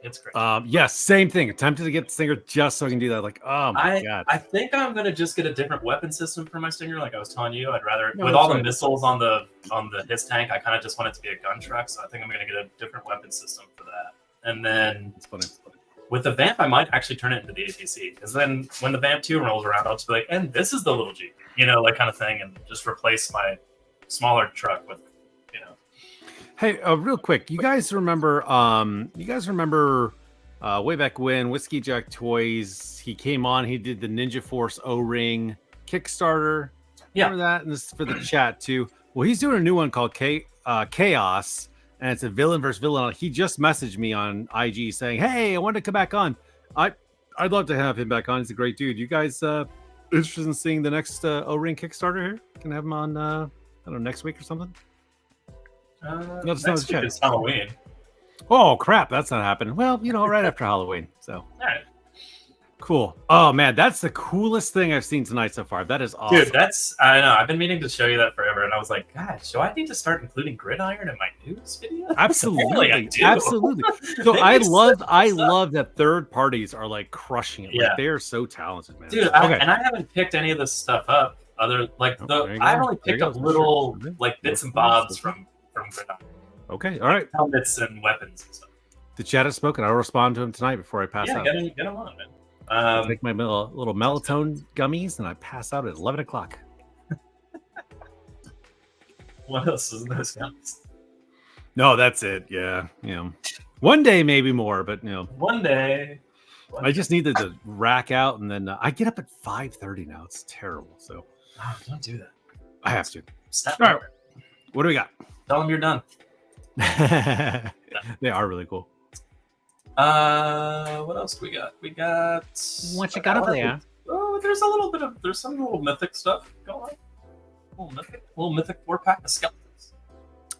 It's great. Yes, same thing. Attempted to get the Stinger just so I can do that. Like, oh my god. I think I'm gonna just get a different weapon system for my Stinger. Like I was telling you, I'd rather with all the missiles on the his tank. I kind of just want it to be a gun truck. So I think I'm gonna get a different weapon system for that. And then with the Vamp, I might actually turn it into the APC, because then when the Vamp 2 rolls around, I'll just be like, and this is the little Jeep, like kind of thing, and just replace my smaller truck with, Hey, real quick, you guys remember way back when Whiskey Jack Toys, he came on, he did the Ninja Force O-Ring Kickstarter. Remember that? And this is for the chat too. Well, he's doing a new one called Chaos, and it's a villain versus villain. He just messaged me on IG saying, "Hey, I wanted to come back on. I'd love to have him back on. He's a great dude. You guys interested in seeing the next O-Ring Kickstarter here? Can have him on I don't know, next week or something." Next week is Halloween. Oh crap, that's not happening. Well, right after Halloween. So all right. Cool. Oh man, that's the coolest thing I've seen tonight so far. That is awesome. Dude, I know. I've been meaning to show you that forever, and I was like, gosh, do I need to start including Gridiron in my news video? Absolutely. I do. Absolutely. So I love that third parties are like crushing it. Like, they are so talented, man. Dude, and I haven't picked any of this stuff up. I've only picked up little like bits and bobs from Gridiron. Okay, all right. Helmets and weapons and stuff. The chat has spoken. I'll respond to him tonight before I pass out. Get him on, man. Take my little melatonin gummies and I pass out at 11 o'clock. What else is in those gummies? No, that's it. Yeah. One day, maybe more, but One day. I just needed to rack out, and then I get up at 5:30 now. It's terrible. So don't do that. I have to. Stop. All right. What do we got? Tell them you're done. They are really cool. What else do we got? We got what you got over there? Oh, there's some little mythic stuff going on. Little mythic 4-pack of skeletons.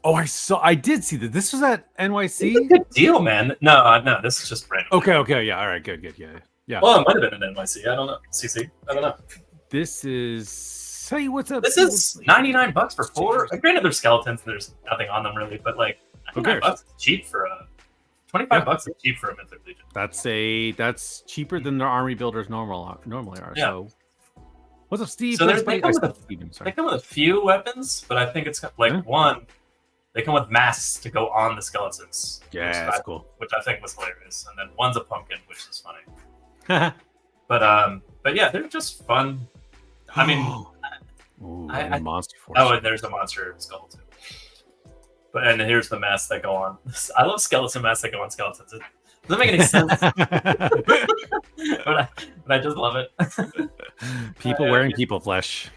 Oh, I did see that. This was at NYC. It's a good deal, man. No, this is just random. Okay, yeah, all right, good, yeah. Well, it might have been an NYC. I don't know. CC. I don't know. This is Hey, what's up? This is $99 for 4. Granted, they're skeletons. And there's nothing on them really, but like $99 is cheap for a $25 is cheap for a Mythic Legion. That's cheaper than their army builders normally are. Yeah. So, what's up, Steve? So they come with a few weapons, but I think it's like one. They come with masks to go on the skeletons. Yeah, that's cool. Which I think was hilarious. And then one's a pumpkin, which is funny. But yeah, they're just fun. I mean, monster force. Oh, and there's a monster skull too. And here's the masks that go on. I love skeleton masks that go on skeletons. It doesn't make any sense, but I just love it. People wearing people flesh.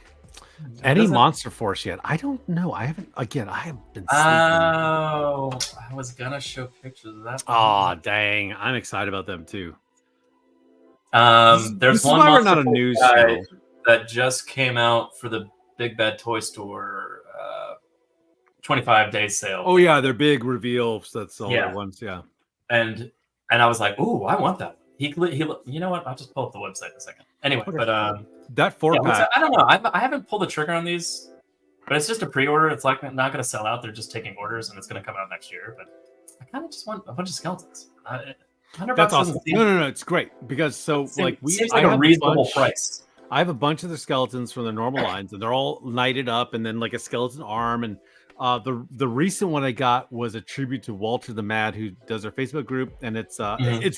Any monster force yet? I don't know. I haven't been sleeping. Oh, I was gonna show pictures of that. Oh, dang. I'm excited about them too. There's one monster not a news guy that just came out for the Big Bad Toy Store 25 days sale. Oh yeah, they're big reveals. That's all at once. Yeah. And I was like, ooh, I want that. He you know what? I'll just pull up the website in a second. Anyway, but that 4-pack. I don't know. I haven't pulled the trigger on these, but it's just a pre-order. It's like not going to sell out. They're just taking orders, and it's going to come out next year. But I kind of just want a bunch of skeletons. That's awesome. No, it's great because seems like a reasonable price. I have a bunch of the skeletons from the normal lines, and they're all knighted up, and then like a skeleton arm. And the recent one I got was a tribute to Walter the Mad, who does our Facebook group, and it's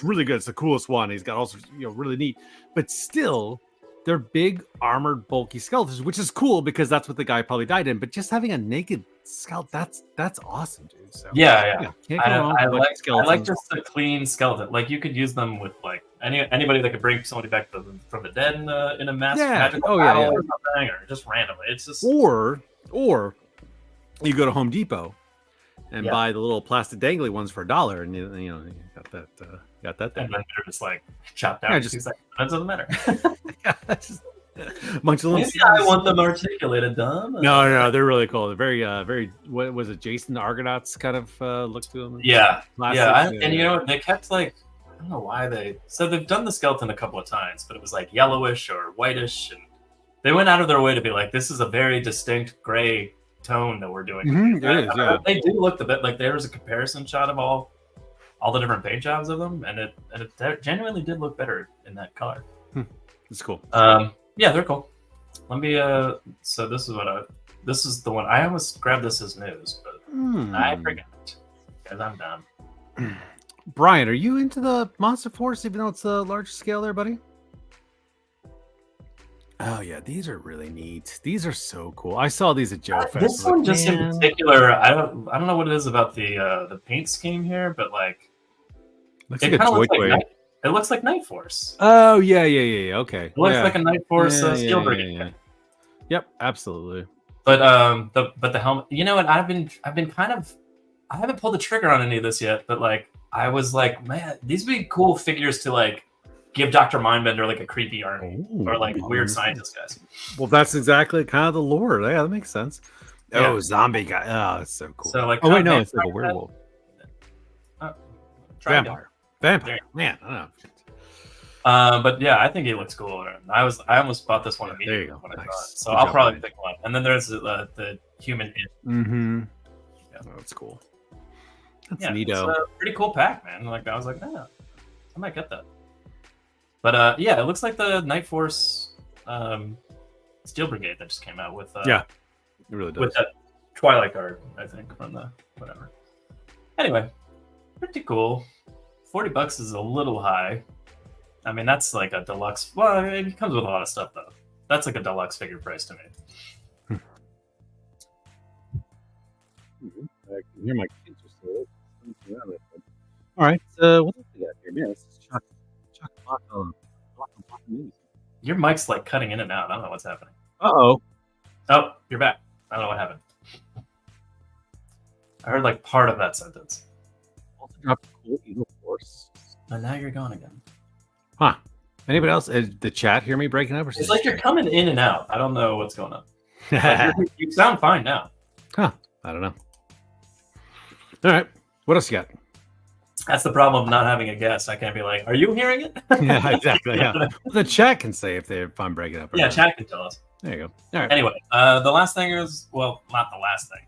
really good. It's the coolest one. He's got also really neat, but still, they're big armored, bulky skeletons, which is cool because that's what the guy probably died in. But just having a naked skeleton, that's awesome, dude. So yeah. I like just a clean skeleton. Like you could use them with like anybody that could bring somebody back from the dead in a magical battle or something, or just randomly. It's just or you go to Home Depot and buy the little plastic dangly ones for $1, and you got that thing. And then they're just like chopped out. It doesn't matter. Bunch of Maybe I want them articulated, dumb. No, they're really cool. They're very. What was it? Jason the Argonauts kind of look to them. And you know they kept like I don't know why they've done the skeleton a couple of times, but it was like yellowish or whitish, and they went out of their way to be like, this is a very distinct gray tone that we're doing. They do look a bit like there was a comparison shot of all the different paint jobs of them, and it genuinely did look better in that color. It's cool. Yeah, they're cool. Let me so this is the one I almost grabbed this as news, but I forgot because I'm dumb. Brian, are you into the Monster Force even though it's a large scale there, buddy? Oh yeah, these are really neat. These are so cool. I saw these at Joe Fest. This one just in particular, I don't know what it is about the paint scheme here, but like looks like a toy toy. It looks like Night Force. Oh yeah. Okay. It looks like a Night Force Steel Brigade. Yep, absolutely. But the helmet. You know what? I've been kind of. I haven't pulled the trigger on any of this yet, but like I was like, man, these would be cool figures to like give Dr. Mindbender like a creepy army or like weird scientist guys. Well, that's exactly kind of the lore. Yeah, that makes sense. Oh, zombie guy. Oh, that's so cool. So like, oh wait, no, it's like a werewolf. Vampire. Man, I don't know. But yeah, I think he looks cool. I almost bought this one immediately when I saw it. So I'll probably pick one. And then there's the human. Yeah, that's cool. That's neato. It's a pretty cool pack, man. Like I was like, I might get that. But yeah, it looks like the Night Force Steel Brigade that just came out with. Yeah, it really does. With that Twilight Guard, I think, from the whatever. Anyway, pretty cool. $40 is a little high. I mean, that's like a deluxe. Well, it comes with a lot of stuff, though. That's like a deluxe figure price to me. I can hear my kids are still. All right, what else we got here? Man, this is Chuck News. Your mic's like cutting in and out. I don't know what's happening. Oh, you're back. I don't know what happened. I heard like part of that sentence. Also dropped Cool Eagle Force. And now you're gone again. Huh. Anybody else? The chat hear me breaking up? Or it's like you're coming in and out. I don't know what's going on. You sound fine now. Huh. I don't know. All right. What else you got? That's the problem of not having a guest. I can't be like, are you hearing it? Yeah, exactly. Yeah. The chat can say if I'm breaking up. Yeah, chat can tell us. There you go. All right. Anyway, the last thing is, well, not the last thing.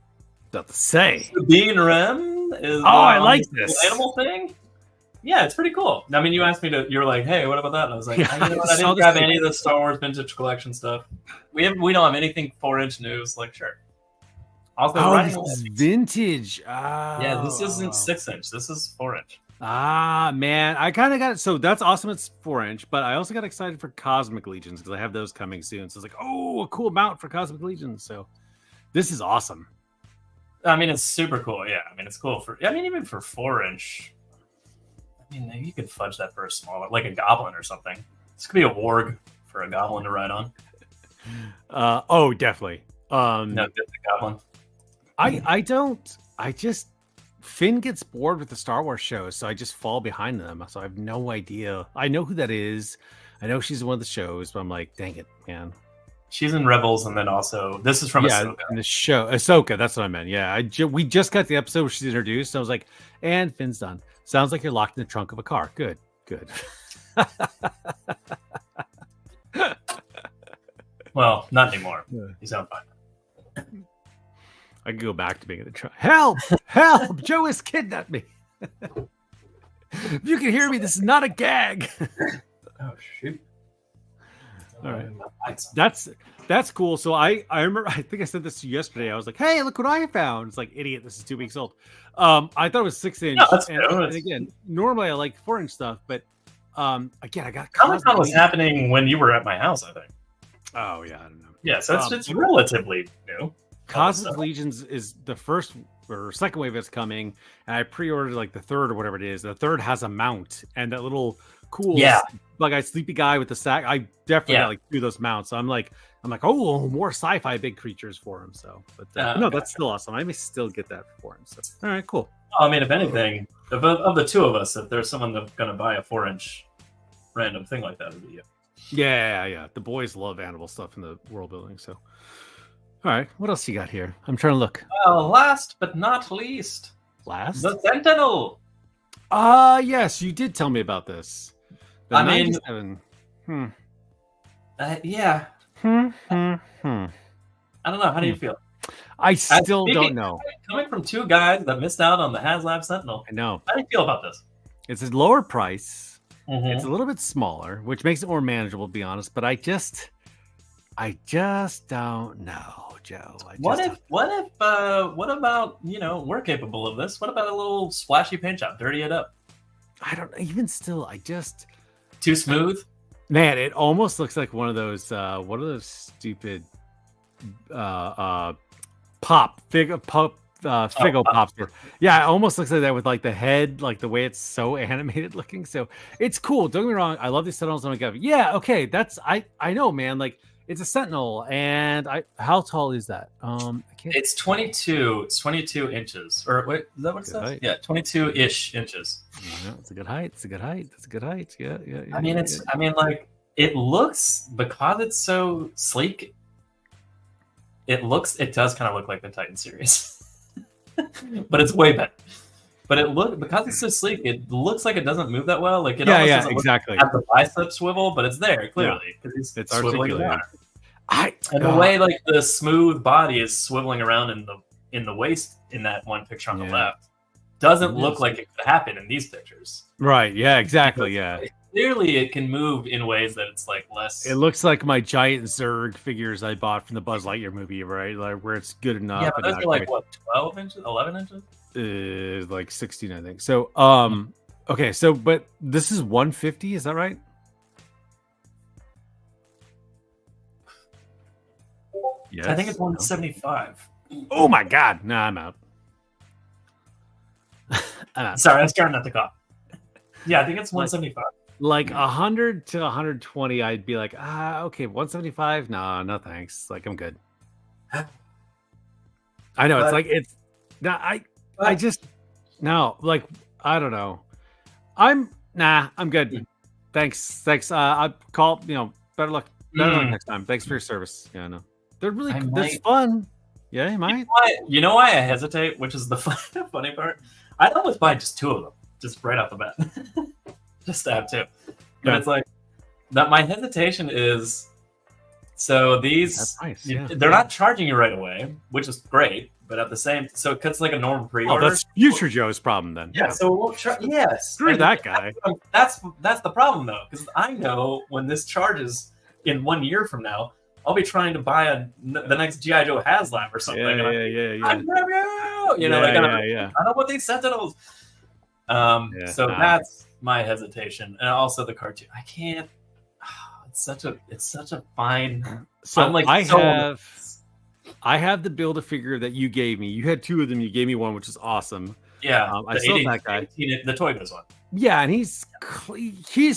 Not to say. Sabine Wren is I like this animal thing. Yeah, it's pretty cool. I mean, you asked me to. You were like, "Hey, what about that?" And I was like, Yeah, I didn't grab any of the Star Wars vintage collection stuff. We don't have anything 4-inch news. Like, sure. Also, this is vintage. Yeah, this isn't 6-inch. This is 4-inch. Man, I kind of got it. So that's awesome. It's 4-inch, but I also got excited for Cosmic Legions because I have those coming soon. So it's like, oh, a cool mount for Cosmic Legions. So this is awesome. I mean, it's super cool. Yeah, I mean, it's cool for. I mean, even for 4-inch. I mean, you could fudge that for a smaller, like a goblin or something. This could be a warg for a goblin to ride on. Definitely. No, get the goblin. Finn gets bored with the Star Wars shows, so I just fall behind them. So I have no idea. I know who that is. I know she's in one of the shows, but I'm like, dang it, man. She's in Rebels, and then also this is from Ahsoka. In the show Ahsoka. That's what I meant. Yeah, we just got the episode where she's introduced. And I was like, and Finn's done. Sounds like you're locked in the trunk of a car. Good. Well, not anymore. You sound fine. I can go back to being in the trunk. Help! Help! Joe has kidnapped me. If you can hear me, this is not a gag. Oh shoot! All right, that's cool. So I remember. I think I said this to you yesterday. I was like, "Hey, look what I found!" It's like, idiot. This is 2 weeks old. I thought it was 6-inch. No, and again, normally I like 4-inch stuff, but again, I got Comic-Con was happening when you were at my house, I think. Oh yeah, I don't know. Yeah, so it's relatively new. Cosmic Legions is the first or second wave that's coming, and I pre-ordered like the third or whatever it is. The third has a mount and that little cool bug-eyed sleepy guy with the sack. I definitely got like 2 of those mounts. So I'm like, oh, more sci-fi big creatures for him. So, but no, that's still awesome. I may still get that for him. So, all right, cool. I mean, if anything, of the 2 of us, if there's someone that's going to buy a 4-inch random thing like that, it would be you. Yeah. The boys love animal stuff in the world building. So, all right, what else you got here? I'm trying to look. Well, last but not least, the Sentinel. Yes, you did tell me about this. The 97. Yeah. I don't know. How do you feel? I still don't know. Coming from 2 guys that missed out on the HasLab Sentinel. I know. How do you feel about this? It's a lower price. Mm-hmm. It's a little bit smaller, which makes it more manageable, to be honest. But I just don't know, Joe. What about, we're capable of this? What about a little splashy paint job? Dirty it up. I don't even still. Too smooth. Man, it almost looks like one of those stupid Figo Pops. Yeah, it almost looks like that with like the head, like the way it's so animated looking. So it's cool. Don't get me wrong. I love these Sentinels. Yeah, okay. I know, man. Like it's a Sentinel, and how tall is that? It's 22. It's 22 inches. Or wait, is that what it says? Height. Yeah, 22-ish inches. Yeah, it's a good height. Yeah. I mean, like it looks, because it's so sleek. It does kind of look like the Titan series, but it's way better. But because it's so sleek, it looks like it doesn't move that well. Like it almost doesn't exactly have the bicep swivel, but it's there clearly because it's swiveling around. And the way like the smooth body is swiveling around in the waist in that one picture on the left doesn't look like it could happen in these pictures. Right? Yeah. Exactly. Yeah. Clearly, it can move in ways that it's like less. It looks like my giant Zerg figures I bought from the Buzz Lightyear movie, right? Like where it's good enough. Yeah, but those are like what, 12 inches, 11 inches? Like 16, I think. So, okay. So, but this is 150. Is that right? Yes. I think it's 175. Oh my God! No, I'm out. Sorry, I was trying not to cough. Yeah, I think it's 175. Like 100 to 120, I'd be like, okay, 175. No thanks. Like I'm good. I know it's just no. Like I don't know. I'm good. Thanks. I'll call. Better luck next time. Thanks for your service. Yeah, no. They're really that's fun. Yeah, you might. You know why I hesitate, which is the funny part? I'd almost buy just 2 of them, just right off the bat. Just to have 2. But it's like that my hesitation is So these, nice. Yeah. they're not charging you right away, which is great. But at the same, so it cuts like a normal pre-order. Oh, that's Future Joe's problem then. Yeah. So it won't yes. Screw that guy. That's the problem though, because I know when this charges in 1 year from now, I'll be trying to buy the next G.I. Joe HasLab or something. Yeah. I don't want these Sentinels. So that's my hesitation, and also the cartoon. I can't. It's such a fine. So I'm like I have the Build-A-Figure that you gave me. You had two of them. You gave me one, which is awesome. Yeah, I still have that guy. The Toy Biz one. Yeah, and he's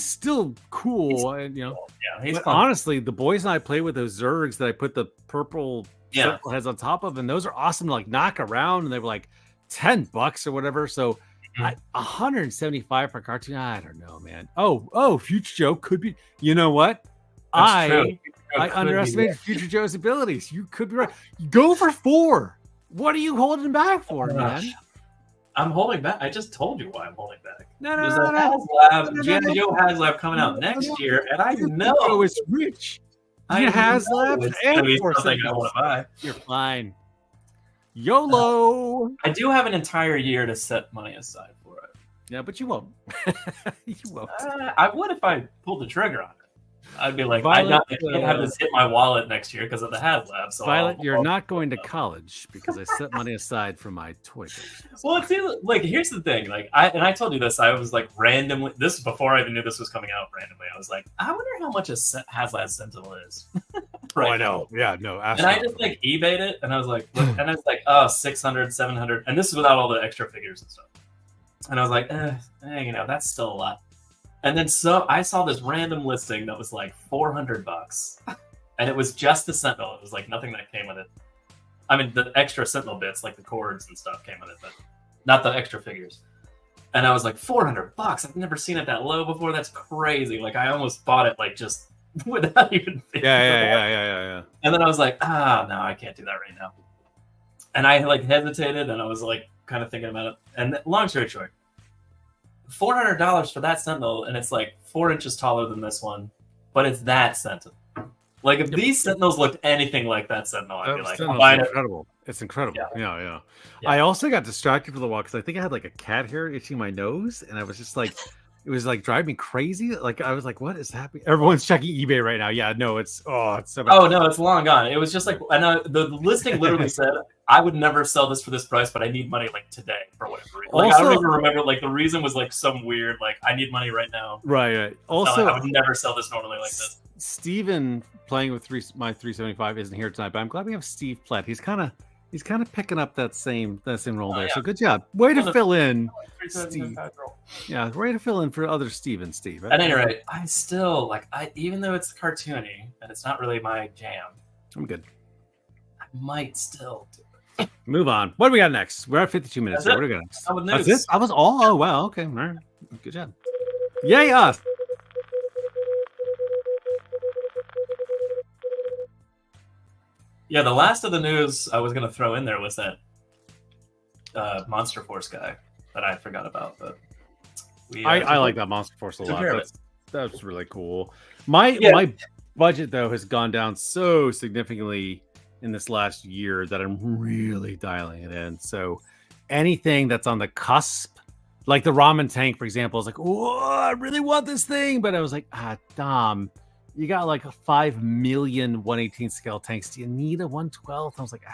still cool. And, you know, cool. Yeah, he's fun. Honestly, the boys and I play with those Zergs that I put the purple heads on top of, and those are awesome to like knock around. And they were like $10 or whatever. So 175 for a cartoon. I don't know, man. Oh, Future Joe could be. You know what? That's true. I underestimated Future Joe's abilities. You could be right. Go for 4. What are you holding back for, man? I'm holding back. I just told you why I'm holding back. There's a HasLab, G.I. Joe HasLab coming out next year, and I know it's rich. HasLab it's gonna be something I want to buy. You're fine. YOLO. I do have an entire year to set money aside for it. Yeah, but you won't. You won't. I would if I pulled the trigger on it. I'd be like, Violet, I can't have this hit my wallet next year because of the HasLab. So Violet, you're not going to college because I set money aside for my toy. Well, it's like here's the thing. Like I told you this. I was like randomly. This was before I even knew this was coming out. Randomly, I was like, I wonder how much a HasLab Sentinel is. Right. Oh, I know. Yeah, no. And I just like eBayed it, and I was like, oh, 600, 700, and this is without all the extra figures and stuff. And I was like, that's still a lot. And then I saw this random listing that was like $400, and it was just the Sentinel. It was like nothing that came with it. I mean, the extra Sentinel bits, like the cords and stuff, came with it, but not the extra figures. And I was like, $400. I've never seen it that low before. That's crazy. Like I almost bought it like just without even thinking. Yeah. And then I was like, no, I can't do that right now. And I like hesitated, and I was like kind of thinking about it. And long story short, $400 for that Sentinel, and it's like 4 inches taller than this one, but it's that Sentinel. Like if these Sentinels looked anything like that Sentinel, I'd be like, incredible. It's incredible. Yeah. I also got distracted for the while because I think I had like a cat hair itching my nose, and I was just like, it was like driving me crazy. Like I was like, what is happening? Everyone's checking eBay right now. Yeah, no, it's so bad. Oh no, it's long gone. It was just like, and the listing literally said, I would never sell this for this price, but I need money like today for whatever reason. Like, I don't even remember. Like the reason was like some weird, like I need money right now. Right. Also, I would never sell this normally like this. Steven playing with my 375 isn't here tonight, but I'm glad we have Steve Platt. He's kind of picking up that same role there. Yeah. So good job. Way to fill in, Steve. Yeah, way to fill in for other Steve. At any rate, I still even though it's cartoony and it's not really my jam, I'm good. I might still do it. Move on. What do we got next? We're at 52 minutes. What do we got next? That's it? I was all. Oh wow. Okay. All right. Good job. Yay us. Yeah, the last of the news I was going to throw in there was that Monster Force guy that I forgot about. But I like that Monster Force a lot. That's really cool. My budget though has gone down so significantly in this last year that I'm really dialing it in. So anything that's on the cusp, like the ramen tank, for example, is like, oh, I really want this thing, but I was like, Dom. You got like a 5 million 1/18 scale tanks. Do you need a 1/12? I was like,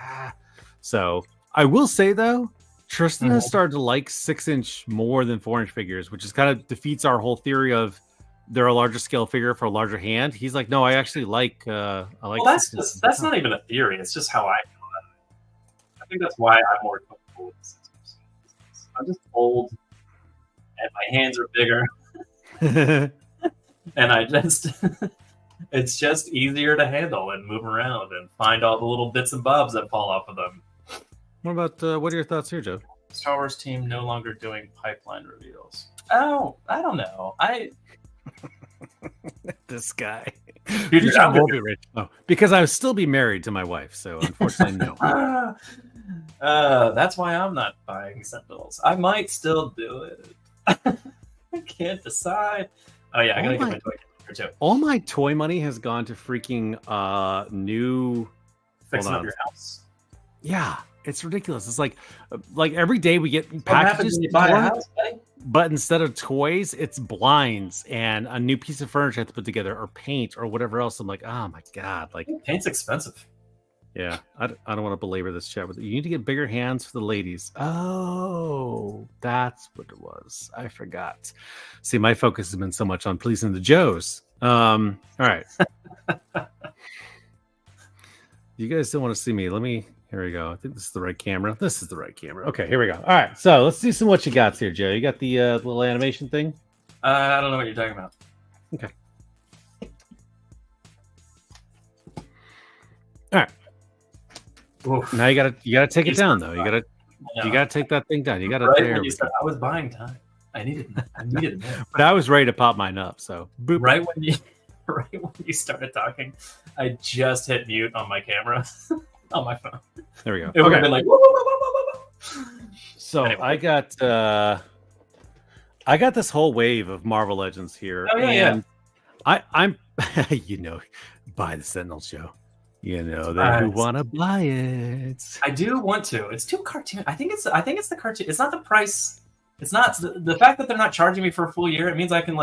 So I will say though, Tristan has started to like 6-inch more than 4-inch figures, which is kind of defeats our whole theory of they're a larger scale figure for a larger hand. He's like, no, I actually like. I like. Well, that's not even a theory. It's just how I feel about it. I think that's why I'm more comfortable with this. I'm just old, and my hands are bigger, and I just. It's just easier to handle and move around and find all the little bits and bobs that fall off of them. What about what are your thoughts here, Joe? Star Wars team no longer doing pipeline reveals. Oh, I don't know. This guy. Dude, I won't be rich. No, because I would still be married to my wife. So unfortunately, no. That's why I'm not buying Sentinels. I might still do it. I can't decide. Oh yeah, I gotta get my toy. Or two. All my toy money has gone to freaking new Fixing up your house. Yeah, it's ridiculous. It's like every day we get What happens packages when you buy a house, buddy? but instead of toys, it's blinds and a new piece of furniture I have to put together, or paint, or whatever else. I'm like, oh my god, like Paint's expensive. yeah, I don't want to belabor this chat with you. You need to get bigger hands for the ladies. Oh, that's what it was. I forgot. See, my focus has been so much on pleasing the Joes. All right. You guys don't want to see me. Here we go. I think this is the right camera. This is the right camera. Okay, here we go. All right, so let's do some what you got here, Joe. You got the little animation thing? I don't know what you're talking about. Okay. All right. Oof. Now you gotta take it down though. You gotta take that thing down. You gotta right when you said, I was buying time. I needed it. But I was ready to pop mine up. So boop. Right when you started talking, I just hit mute on my camera on my phone. There we go. It would have been like whoa, whoa, whoa, whoa, whoa. So Anyway. I got this whole wave of Marvel Legends here. Oh, yeah. I'm buy the Sentinel show. You know that who want to buy it. I do want to. It's too cartoon. I think it's the cartoon. It's not the price. It's not the fact that they're not charging me for a full year. It means I can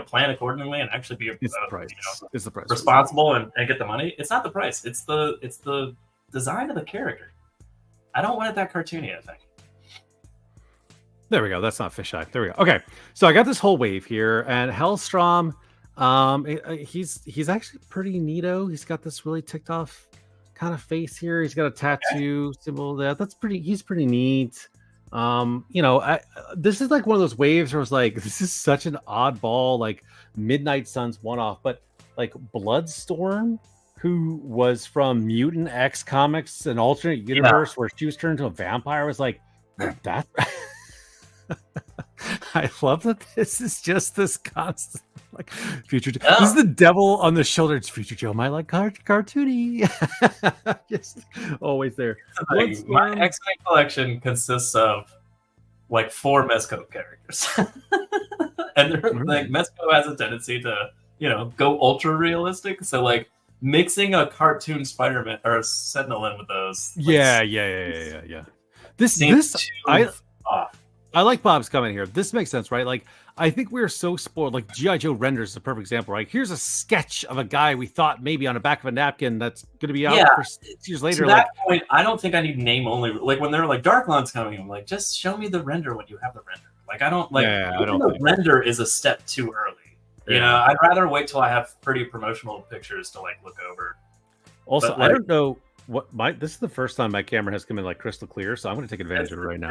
plan accordingly and actually be It's the price. It's the price. responsible and get the money. It's not the price. It's the design of the character. I don't want it that cartoony, I think. There we go. That's not fisheye. There we go. Okay. So I got this whole wave here, and Hellstrom, he's actually pretty neato. He's got this really ticked off kind of face here. He's got a tattoo symbol there. He's pretty neat. This is like one of those waves where it's like, this is such an oddball, like Midnight Suns one-off, but like Bloodstorm, who was from Mutant X Comics, an alternate universe where she was turned into a vampire, was like, that. I love that this is just this constant like Future Joe. This is the devil on the shoulder. It's Future Joe, my like cartoony. Just always there. My X-Men collection consists of like 4 Mezco characters. And they're, like Mezco has a tendency to, go ultra realistic. So like mixing a cartoon Spider-Man or a Sentinel in with those. Yeah. This I like Bob's comment here. This makes sense, right? Like, I think we're so spoiled. Like, G.I. Joe Renders is a perfect example, right? Here's a sketch of a guy we thought maybe on the back of a napkin that's going to be out for 6 years later. To that point, I don't think I need name only. Like, when they're like, Darklon's coming, I'm like, just show me the render when you have the render. Like, I don't like, the render is a step too early. I'd rather wait till I have pretty promotional pictures to like look over. Also, but, I don't know this is the first time my camera has come in like crystal clear, so I'm going to take advantage of it right now.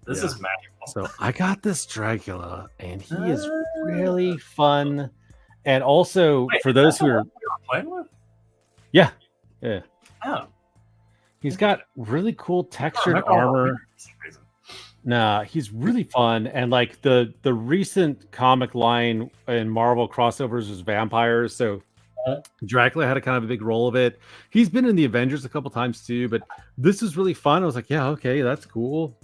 This is magical. So I got this Dracula, and he is really fun. And also, for those who are playing with, yeah. Oh, he's got really cool textured armor. Nah, he's really fun, and like the recent comic line in Marvel crossovers was vampires, so Dracula had a kind of a big role of it. He's been in the Avengers a couple times too, but this is really fun. I was like, yeah, okay, that's cool.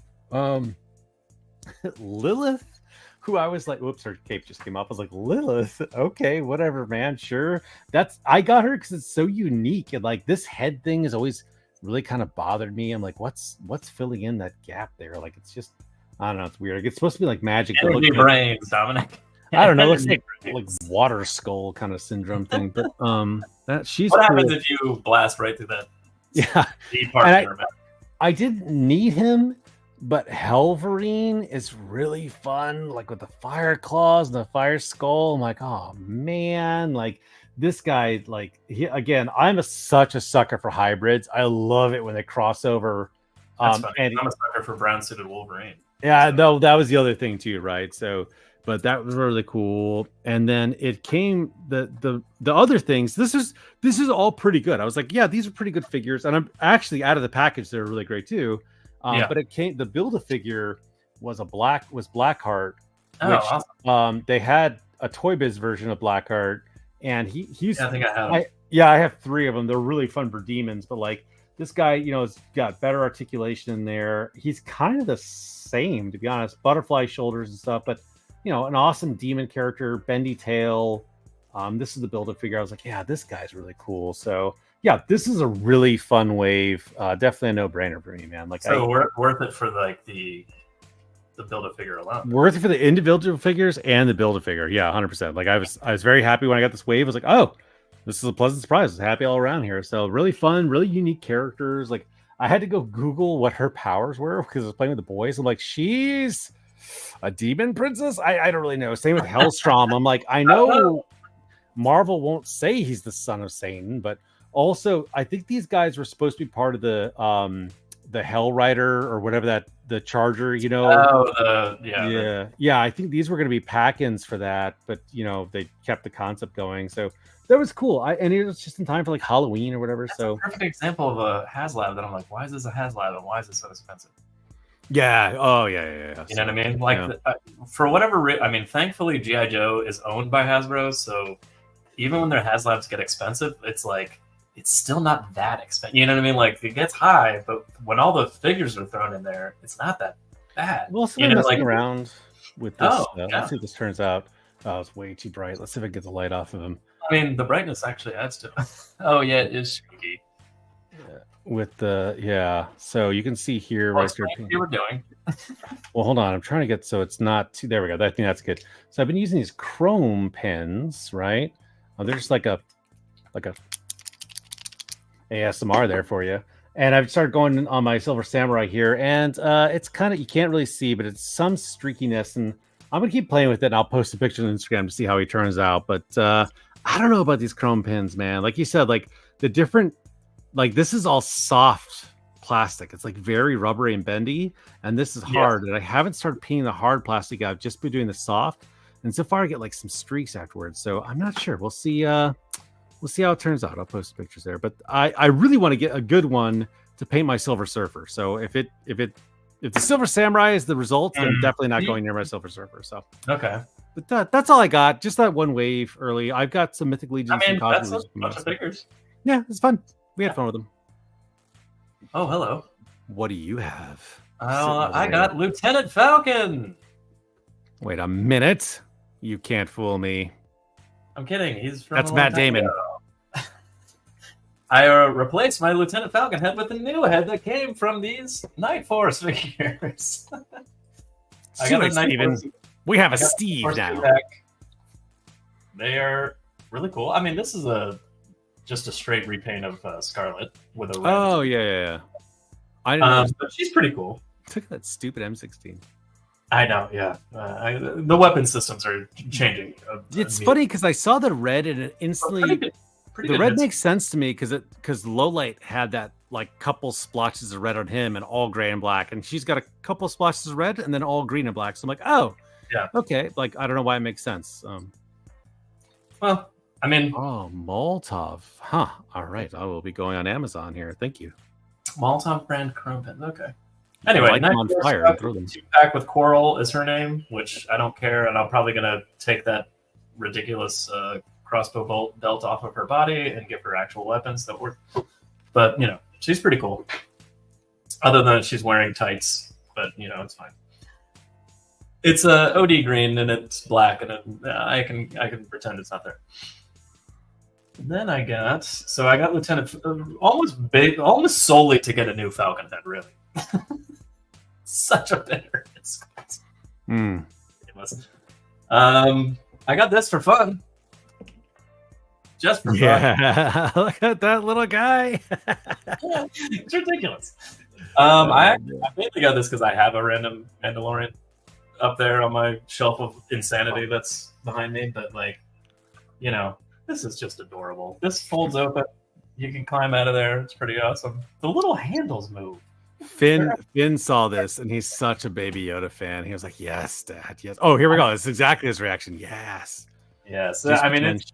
Lilith, who I was like, whoops, her cape just came off. I was like, Lilith, okay, whatever, man, sure. I got her because it's so unique, and like this head thing has always really kind of bothered me. I'm like, what's filling in that gap there? Like, it's just, I don't know, it's weird. It's supposed to be like magic. Energy brains, Dominic. I don't know, it looks like water skull kind of syndrome thing. But she's what cool. happens if you blast right through that? Yeah, I didn't need him. But Helverine is really fun, like with the fire claws and the fire skull. I'm like, oh man, like this guy, like I'm such a sucker for hybrids. I love it when they cross over. That's funny. And I'm a sucker for brown suited Wolverine. Yeah, no, that was the other thing too, right? So, but that was really cool. And then it came the other things. This is all pretty good. I was like, yeah, these are pretty good figures, and I'm actually out of the package. They're really great too. But it came. The Build-A-Figure was Blackheart. Oh, which, awesome. They had a Toy Biz version of Blackheart, and he's. I think I have. I have 3 of them. They're really fun for demons, but like this guy, has got better articulation in there. He's kind of the same, to be honest. Butterfly shoulders and stuff, but an awesome demon character, bendy tail. This is the build-a-figure. I was like, yeah, this guy's really cool. So yeah, this is a really fun wave. Definitely a no-brainer for me, man. Like, so worth it for like the build-a-figure alone. Worth it for the individual figures and the build-a-figure. Yeah, 100%. Like I was very happy when I got this wave. I was like, oh, this is a pleasant surprise. I was happy all around here. So really fun, really unique characters. Like I had to go Google what her powers were because I was playing with the boys. I'm like, she's a demon princess? I don't really know. Same with Hellstrom. I'm like, I know Marvel won't say he's the son of Satan, but also I think these guys were supposed to be part of the Hell Rider or whatever the Charger, yeah. I think these were going to be pack-ins for that, but they kept the concept going, so that was cool. And it was just in time for like Halloween or whatever. That's so a perfect example of a HasLab that I'm like, why is this a HasLab and why is it so expensive? Yeah. Oh yeah. You know what I mean? Like for whatever thankfully GI Joe is owned by Hasbro, so even when their HasLabs get expensive, it's like it's still not that expensive. You know what I mean? Like it gets high, but when all the figures are thrown in there, it's not that bad. Well, so messing around with this. Let's see if this turns out. Oh, it's way too bright. Let's see if I can get the light off of him. I mean, the brightness actually adds to it. Oh yeah, it is spooky. With so you can see here what you were doing. Well, hold on. I'm trying to get so it's not too. There we go. I think that's good. So I've been using these chrome pens, right? Oh, they're just like a ASMR there for you. And I've started going on my Silver Samurai here, and it's kind of, you can't really see, but it's some streakiness, and I'm gonna keep playing with it. And I'll post a picture on Instagram to see how he turns out. But I don't know about these chrome pins, man. Like you said, like the different, like this is all soft plastic. It's like very rubbery and bendy, and this is hard. And I haven't started peeling the hard plastic out. I've just been doing the soft, and so far I get like some streaks afterwards. So I'm not sure. We'll see. We'll see how it turns out. I'll post pictures there. But I really want to get a good one to paint my Silver Surfer. So if the Silver Samurai is the result, then definitely not going near my Silver Surfer. So okay. But that's all I got. Just that one wave early. I've got some Mythic Legions. I mean, that's a bunch of figures. Yeah, it's fun. We had fun with them. Oh, hello. What do you have? I got Lieutenant Falcon. Wait a minute. You can't fool me. I'm kidding. He's from That's Matt Damon. I replaced my Lieutenant Falcon head with a new head that came from these Night Force figures. I got a Night Force. We have a Steve now. They are really cool. I mean, this is just a straight repaint of Scarlet with a red. Oh yeah. I know. But she's pretty cool. Look at that stupid M16. I know, yeah. The weapon systems are changing. It's funny because I saw the red and it instantly. The red makes sense to me because Lowlight had that like couple splotches of red on him and all gray and black, and she's got a couple splotches of red and then all green and black. So I'm like, oh, yeah, okay. Like I don't know why it makes sense. Well, I mean, oh, Molotov, huh? All right, I will be going on Amazon here. Thank you. Molotov brand chrome pens. Okay. Anyway, on fire. Two-pack with Coral is her name, which I don't care, and I'm probably gonna take that ridiculous crossbow bolt belt off of her body and give her actual weapons that work. But she's pretty cool. Other than she's wearing tights, but it's fine. It's a OD green and it's black, and I can pretend it's not there. And then I got Lieutenant almost solely to get a new Falcon head, really. Such a bitter I got this for fun. Just for fun. Yeah, look at that little guy. Yeah, it's ridiculous. I mainly got this because I have a random Mandalorian up there on my shelf of insanity that's behind me. But this is just adorable. This folds open. You can climb out of there. It's pretty awesome. The little handles move. Finn saw this and he's such a Baby Yoda fan. He was like, "Yes, Dad, yes." Oh, here we go. It's exactly his reaction. Yes. Yes. I mean, it's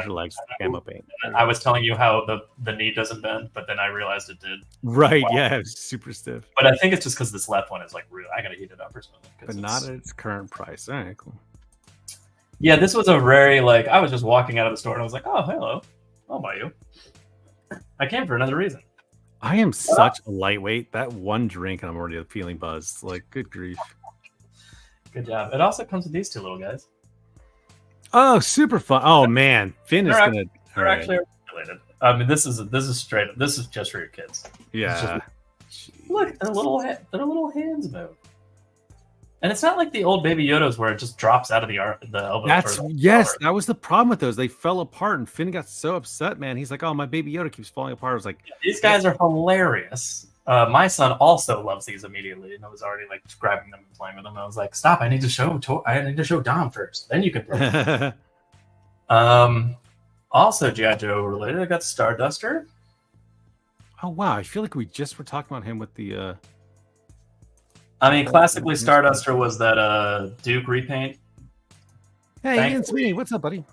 legs camo paint. I was telling you how the knee doesn't bend, but then I realized it did. Right. Wow. Yeah. It's super stiff. But I think it's just because this left one is like real. I gotta heat it up or something. But not at its current price. All right. Cool. Yeah, this was a very I was just walking out of the store and I was like, "Oh, hello, I'll buy you." I came for another reason. I am such a lightweight. That one drink and I'm already feeling buzzed. Like, good grief. Good job. It also comes with these two little guys. Oh, super fun. Oh man, Finn is gonna. They're actually related. I mean, this is straight. This is just for your kids. Yeah. Look, their little hands move. And it's not like the old Baby Yodas where it just drops out of the elbow. That was the problem with those. They fell apart, and Finn got so upset, man. He's like, "Oh, my Baby Yoda keeps falling apart." I was like, "These guys are hilarious." My son also loves these immediately, and I was already like grabbing them and playing with them. I was like, "Stop! I need to show Dom first. Then you can play." Also GI Joe related. I got Starduster. Oh wow! I feel like we just were talking about him with the. I mean, classically, Starduster was that Duke repaint. Hey, it's me. What's up, buddy?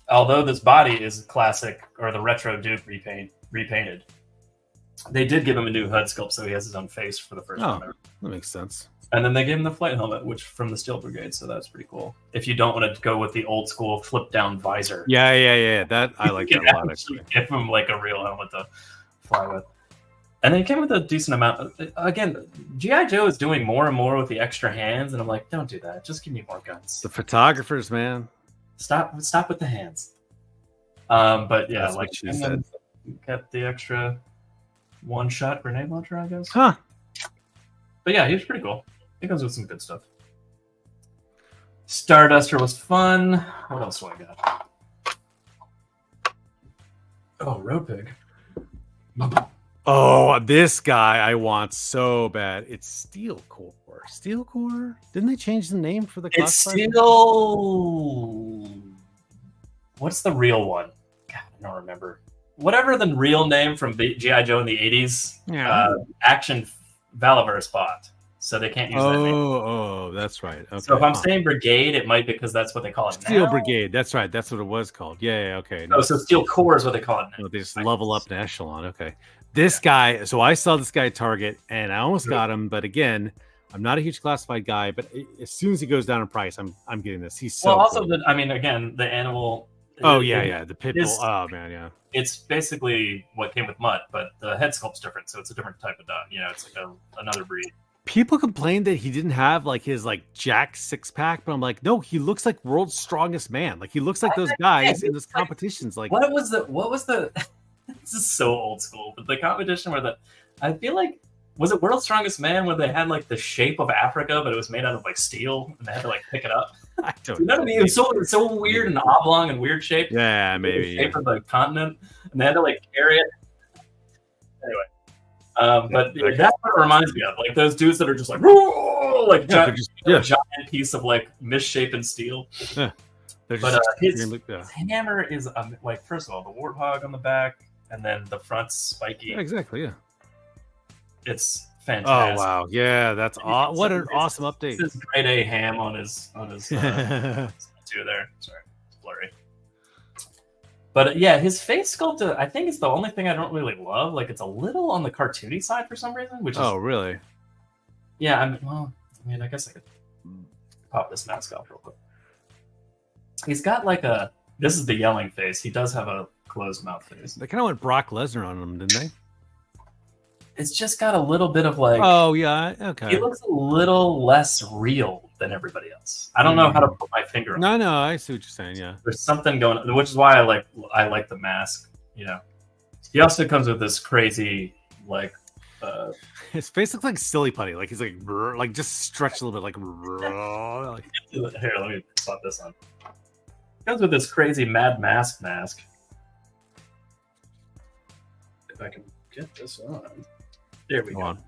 Although this body is classic or the retro Duke repainted, they did give him a new HUD sculpt, so he has his own face for the first time ever. That makes sense. And then they gave him the flight helmet, which from the Steel Brigade, so that's pretty cool. If you don't want to go with the old school flip down visor, that I like that a lot. Actually, give him like a real helmet to fly with. And then it came with a decent amount. Again, G.I. Joe is doing more and more with the extra hands, and I'm like, don't do that. Just give me more guns. The photographers, man. Stop with the hands. But yeah, that's like what she said. Got the extra one-shot grenade launcher, I guess. Huh. But yeah, he was pretty cool. He comes with some good stuff. Starduster was fun. What else do I got? Oh, Road Pig. Oh, this guy I want so bad. It's Steel Core. Steel Core? Didn't they change the name for the classified? It's Steel... What's the real one? God, I don't remember. Whatever the real name from G.I. Joe in the 80s, Action Valaverse bought. So they can't use that name. Oh, that's right. Okay. So if I'm saying Brigade, it might be because that's what they call it now. Steel Brigade. That's right. That's what it was called. Yeah, okay. No, so Steel Core is what they call it now. They just level up an echelon. Okay. This guy, so I saw this guy at Target, and I almost got him, but again, I'm not a huge classified guy, but as soon as he goes down in price, I'm getting this. He's so also, cool. again, the animal... Oh, yeah, the pit bull. Oh, man, yeah. It's basically what came with Mutt, but the head sculpt's different, so it's a different type of dog. You know, it's like another breed. People complained that he didn't have like his like Jack 6-pack, but I'm like, no, he looks like world's strongest man. Like he looks like those guys in those competitions. Like what was the this is so old school, but the competition where I feel like, was it World's Strongest Man where they had like the shape of Africa, but it was made out of like steel and they had to like pick it up? I don't you know what I mean? It was so weird and oblong and weird shape. Yeah, maybe. The shape of the continent, and they had to like carry it. Anyway. But that's what it reminds me of, like those dudes that are just like, like a giant piece of like misshapen steel. Yeah. But his hammer is like, first of all, the warthog on the back, and then the front's spiky. Yeah, exactly. Yeah, it's fantastic. Oh wow, yeah, that's what an awesome update. This is grade A ham on his two there. Sorry, it's blurry. But yeah, his face sculpt, I think, is the only thing I don't really love. Like, it's a little on the cartoony side for some reason. Which is, really? Yeah, I guess I could pop this mask off real quick. He's got like this is the yelling face. He does have a closed mouth face. They kind of went Brock Lesnar on him, didn't they? It's just got a little bit of like... Oh, yeah, okay. He looks a little less real than everybody else. I don't know how to put my finger on it. No, I see what you're saying, yeah. There's something going on, which is why I like the mask, you know. He also comes with this crazy, like... his face looks like silly putty. Like, he's like just stretched a little bit, like... Here, let me pop this on. He comes with this crazy Mad Mask mask. If I can get this on. There we go.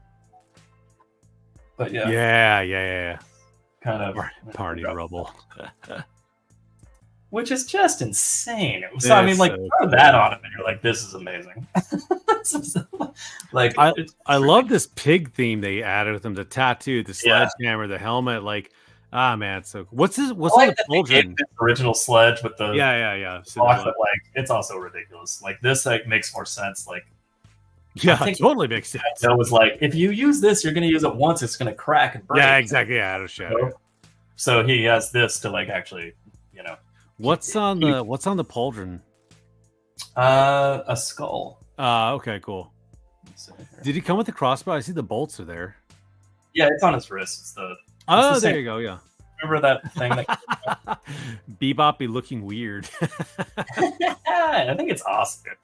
But yeah. Yeah. Kind of party rubble. Which is just insane. So I mean, like, throw that on him and you're like, this is amazing. Like, I love this pig theme they added with him, the tattoo, the sledgehammer, the helmet, like, man, so what's on the Pauldron? Original sledge with the but like, it's also ridiculous. Like, this like makes more sense. Like, yeah, it totally makes sense. It was like, if you use this, you're going to use it once, it's going to crack and break. Yeah, exactly. Yeah, out of shadow. So he has this to like actually, you know. What's on the Pauldron? A skull. Okay, cool. Did he come with the crossbow? I see the bolts are there. Yeah, it's on his wrist. It's there you go. Yeah. remember that thing that Bebop be looking weird. I think it's awesome, dude.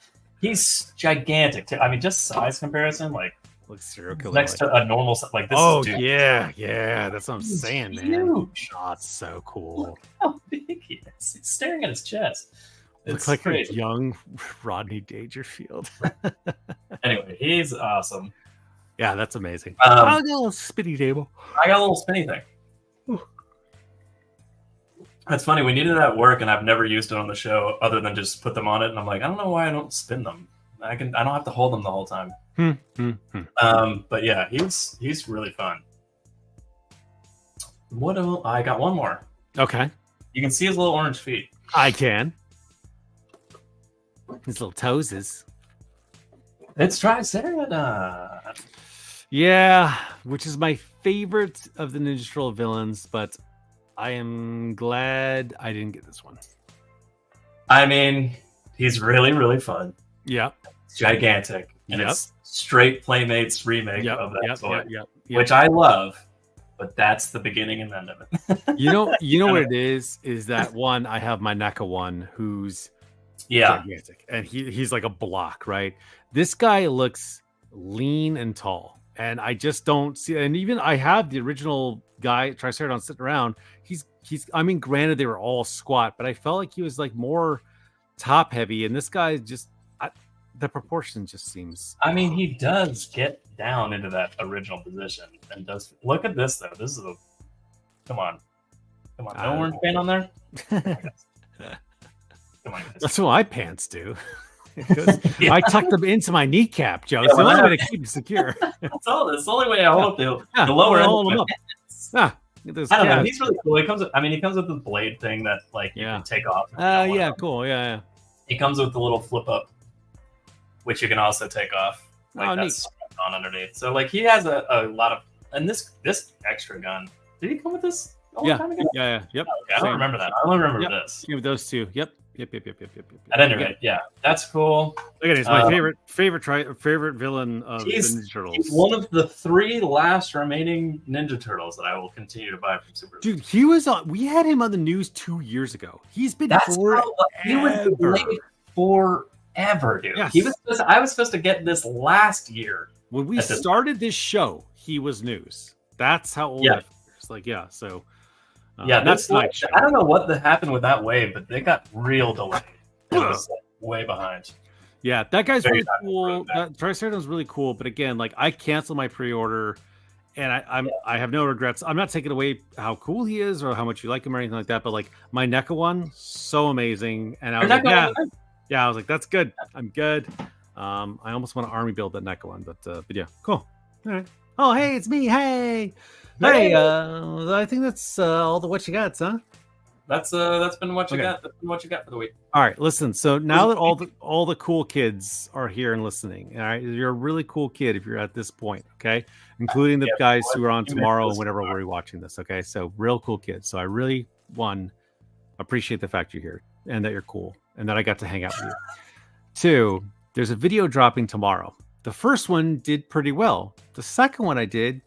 He's gigantic too. I mean, just size comparison, like looks serial killer next to a normal, like this. Oh is, dude, yeah, that's what I'm he's saying, man. huge. Oh, it's so cool. Look how big he is. He's staring at his chest. Looks like a young Rodney Dangerfield. Anyway, he's awesome. Yeah, that's amazing. I got a little spinny table. I got a little spinny thing. That's funny. We needed it at work, and I've never used it on the show other than just put them on it. And I'm like, I don't know why I don't spin them. I don't have to hold them the whole time. But yeah, he's really fun. I got one more. Okay. You can see his little orange feet. I can. His little toeses. It's Triceratops. Yeah, which is my favorite of the Ninja Turtle villains, but I am glad I didn't get this one. I mean, he's really, really fun. Yeah. It's gigantic. And it's straight Playmates remake of that toy. Which I love, but that's the beginning and end of it. you know what it is that one, I have my NECA one who's gigantic, and he's like a block, right? This guy looks lean and tall, and I just don't see. And even I have the original guy Triceratops sitting around. He's I mean, granted they were all squat, but I felt like he was like more top heavy, and this guy just the proportion just seems. I mean, he does get down into that original position, and does look at this though. This is a come on, no orange paint on there. Come on, that's what my pants do. I tucked them into my kneecap, Joe. It's the only way to keep them secure. That's the only way I hold the lower end. Hold them up. I don't know. He's really cool. He comes with the blade thing that like you can take off. Cool. Yeah. He comes with the little flip up, which you can also take off. Like that's neat. On underneath. So like he has a lot of, and this extra gun. Did he come with this? Yep. Oh, okay, I don't remember that. I only remember this. With those two. Yep. At any rate, that's cool. Look at it, it's my favorite villain of the Ninja Turtles. He's one of the 3 last remaining Ninja Turtles that I will continue to buy from Super. Dude, he was on. We had him on the news 2 years ago. He's been he was delayed forever, dude. Yes. I was supposed to get this last year. When we started this show, he was news. That's how old it's like. So. That's night show. I don't know what happened with that wave, but they got real delayed. It was way behind. Yeah, that guy's really cool. That Triceratops is really cool, but again, like I canceled my pre-order, and I have no regrets. I'm not taking away how cool he is or how much you like him or anything like that, but like my NECA one, so amazing, and I was like, I was like, that's good. I'm good. I almost want to army build that NECA one, but yeah, cool. All right. Oh, hey, it's me. Hey. Hey, I think that's all the what you got, huh? That's been what you got. That's been what you got for the week. All right, listen. So now that all the cool kids are here and listening, all right, you're a really cool kid if you're at this point, okay? Including the guys who are on tomorrow and whenever we're watching this, okay? So real cool kids. So I really appreciate the fact you're here and that you're cool and that I got to hang out with you. 2, there's a video dropping tomorrow. The first one did pretty well. The second one I didn't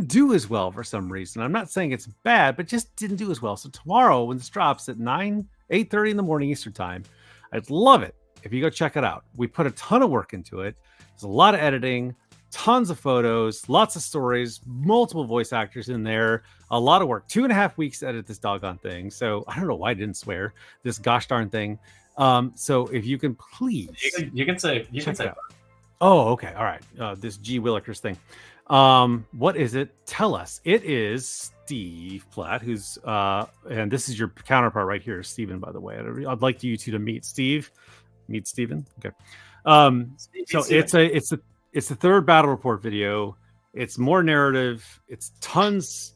do as well for some reason. I'm not saying it's bad, but just didn't do as well. So tomorrow when this drops at 8:30 in the morning Eastern time, I'd love it if you go check it out. We put a ton of work into it. There's a lot of editing, tons of photos, lots of stories, multiple voice actors in there, a lot of work. 2.5 weeks to edit this doggone thing. So I don't know why I didn't swear this gosh darn thing. So if you can please, you can say. Oh, okay. All right. This G Willikers thing. What is it? Tell us. It is Steve Platt, who's and this is your counterpart right here, Steven, by the way. I'd like you two to meet Steve. Meet Steven. Okay. So it's the third battle report video. It's more narrative. It's tons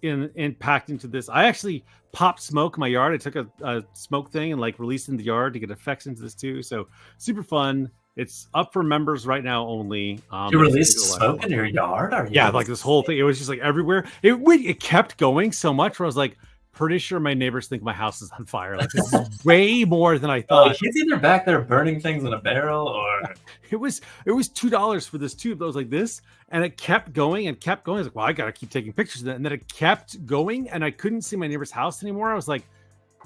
packed into this. I actually popped smoke in my yard. I took a smoke thing and like released in the yard to get effects into this too. So super fun. It's up for members right now only. You released smoke in your yard? Like this whole thing. It was just like everywhere. It kept going so much where I was like, pretty sure my neighbors think my house is on fire. Like, this is way more than I Oh, thought. he's either back there burning things in a barrel, or It was $2 for this tube that was like this, and it kept going and kept going. I was like, well, I gotta keep taking pictures of that. And then it kept going, and I couldn't see my neighbor's house anymore. I was like,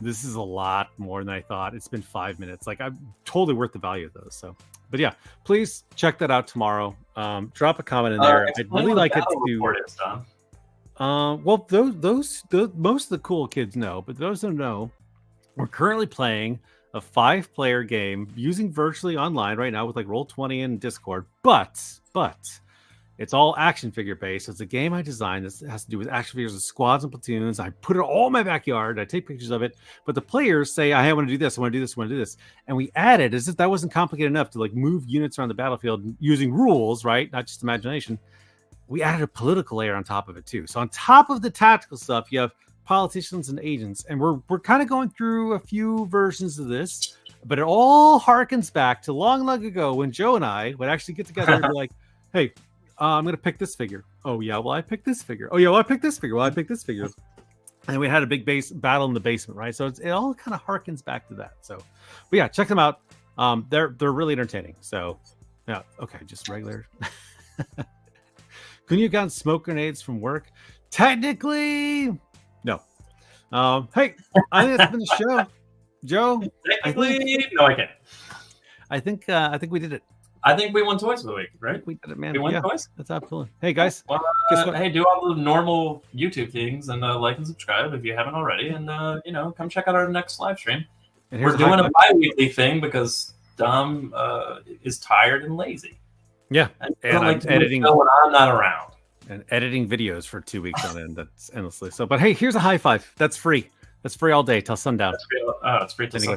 this is a lot more than I thought. It's been 5 minutes. Like, I'm totally worth the value of those. So, but yeah, please check that out tomorrow. Drop a comment in there. I'd really like it to. Well, those most of the cool kids know, but those who don't know, we're currently playing a 5-player game using virtually online right now with like Roll20 and Discord, but it's all action figure based. It's a game I designed that has to do with action figures and squads and platoons. I put it all in my backyard. I take pictures of it, but the players say, I want to do this, I want to do this, I want to do this. And we added, as if that wasn't complicated enough, to like move units around the battlefield using rules, right? Not just imagination. We added a political layer on top of it too. So on top of the tactical stuff, you have politicians and agents, and we're kind of going through a few versions of this, but it all harkens back to long ago when Joe and I would actually get together and be like, hey, I'm gonna pick this figure. Oh yeah, well I picked this figure. Oh yeah, well I picked this figure. Well I picked this figure. And we had a big battle in the basement, right? So it all kind of harkens back to that. So, but yeah, check them out. They're really entertaining. So yeah, okay, just regular. Couldn't you have gotten smoke grenades from work? Technically, no. Hey, I think that's been the show, Joe. Technically, no, I can't. I think we did it. I think we won toys for the week, right? We did it, man. We won toys. That's absolutely. Hey guys, well, hey, do all the normal YouTube things and like and subscribe if you haven't already, and come check out our next live stream. We're doing a bi-weekly thing because Dom is tired and lazy. Yeah, and I'm editing when I'm not around. And editing videos for 2 weeks on end. That's endlessly so. But hey, here's a high five. That's free. That's free all day till sundown. It's free till sundown.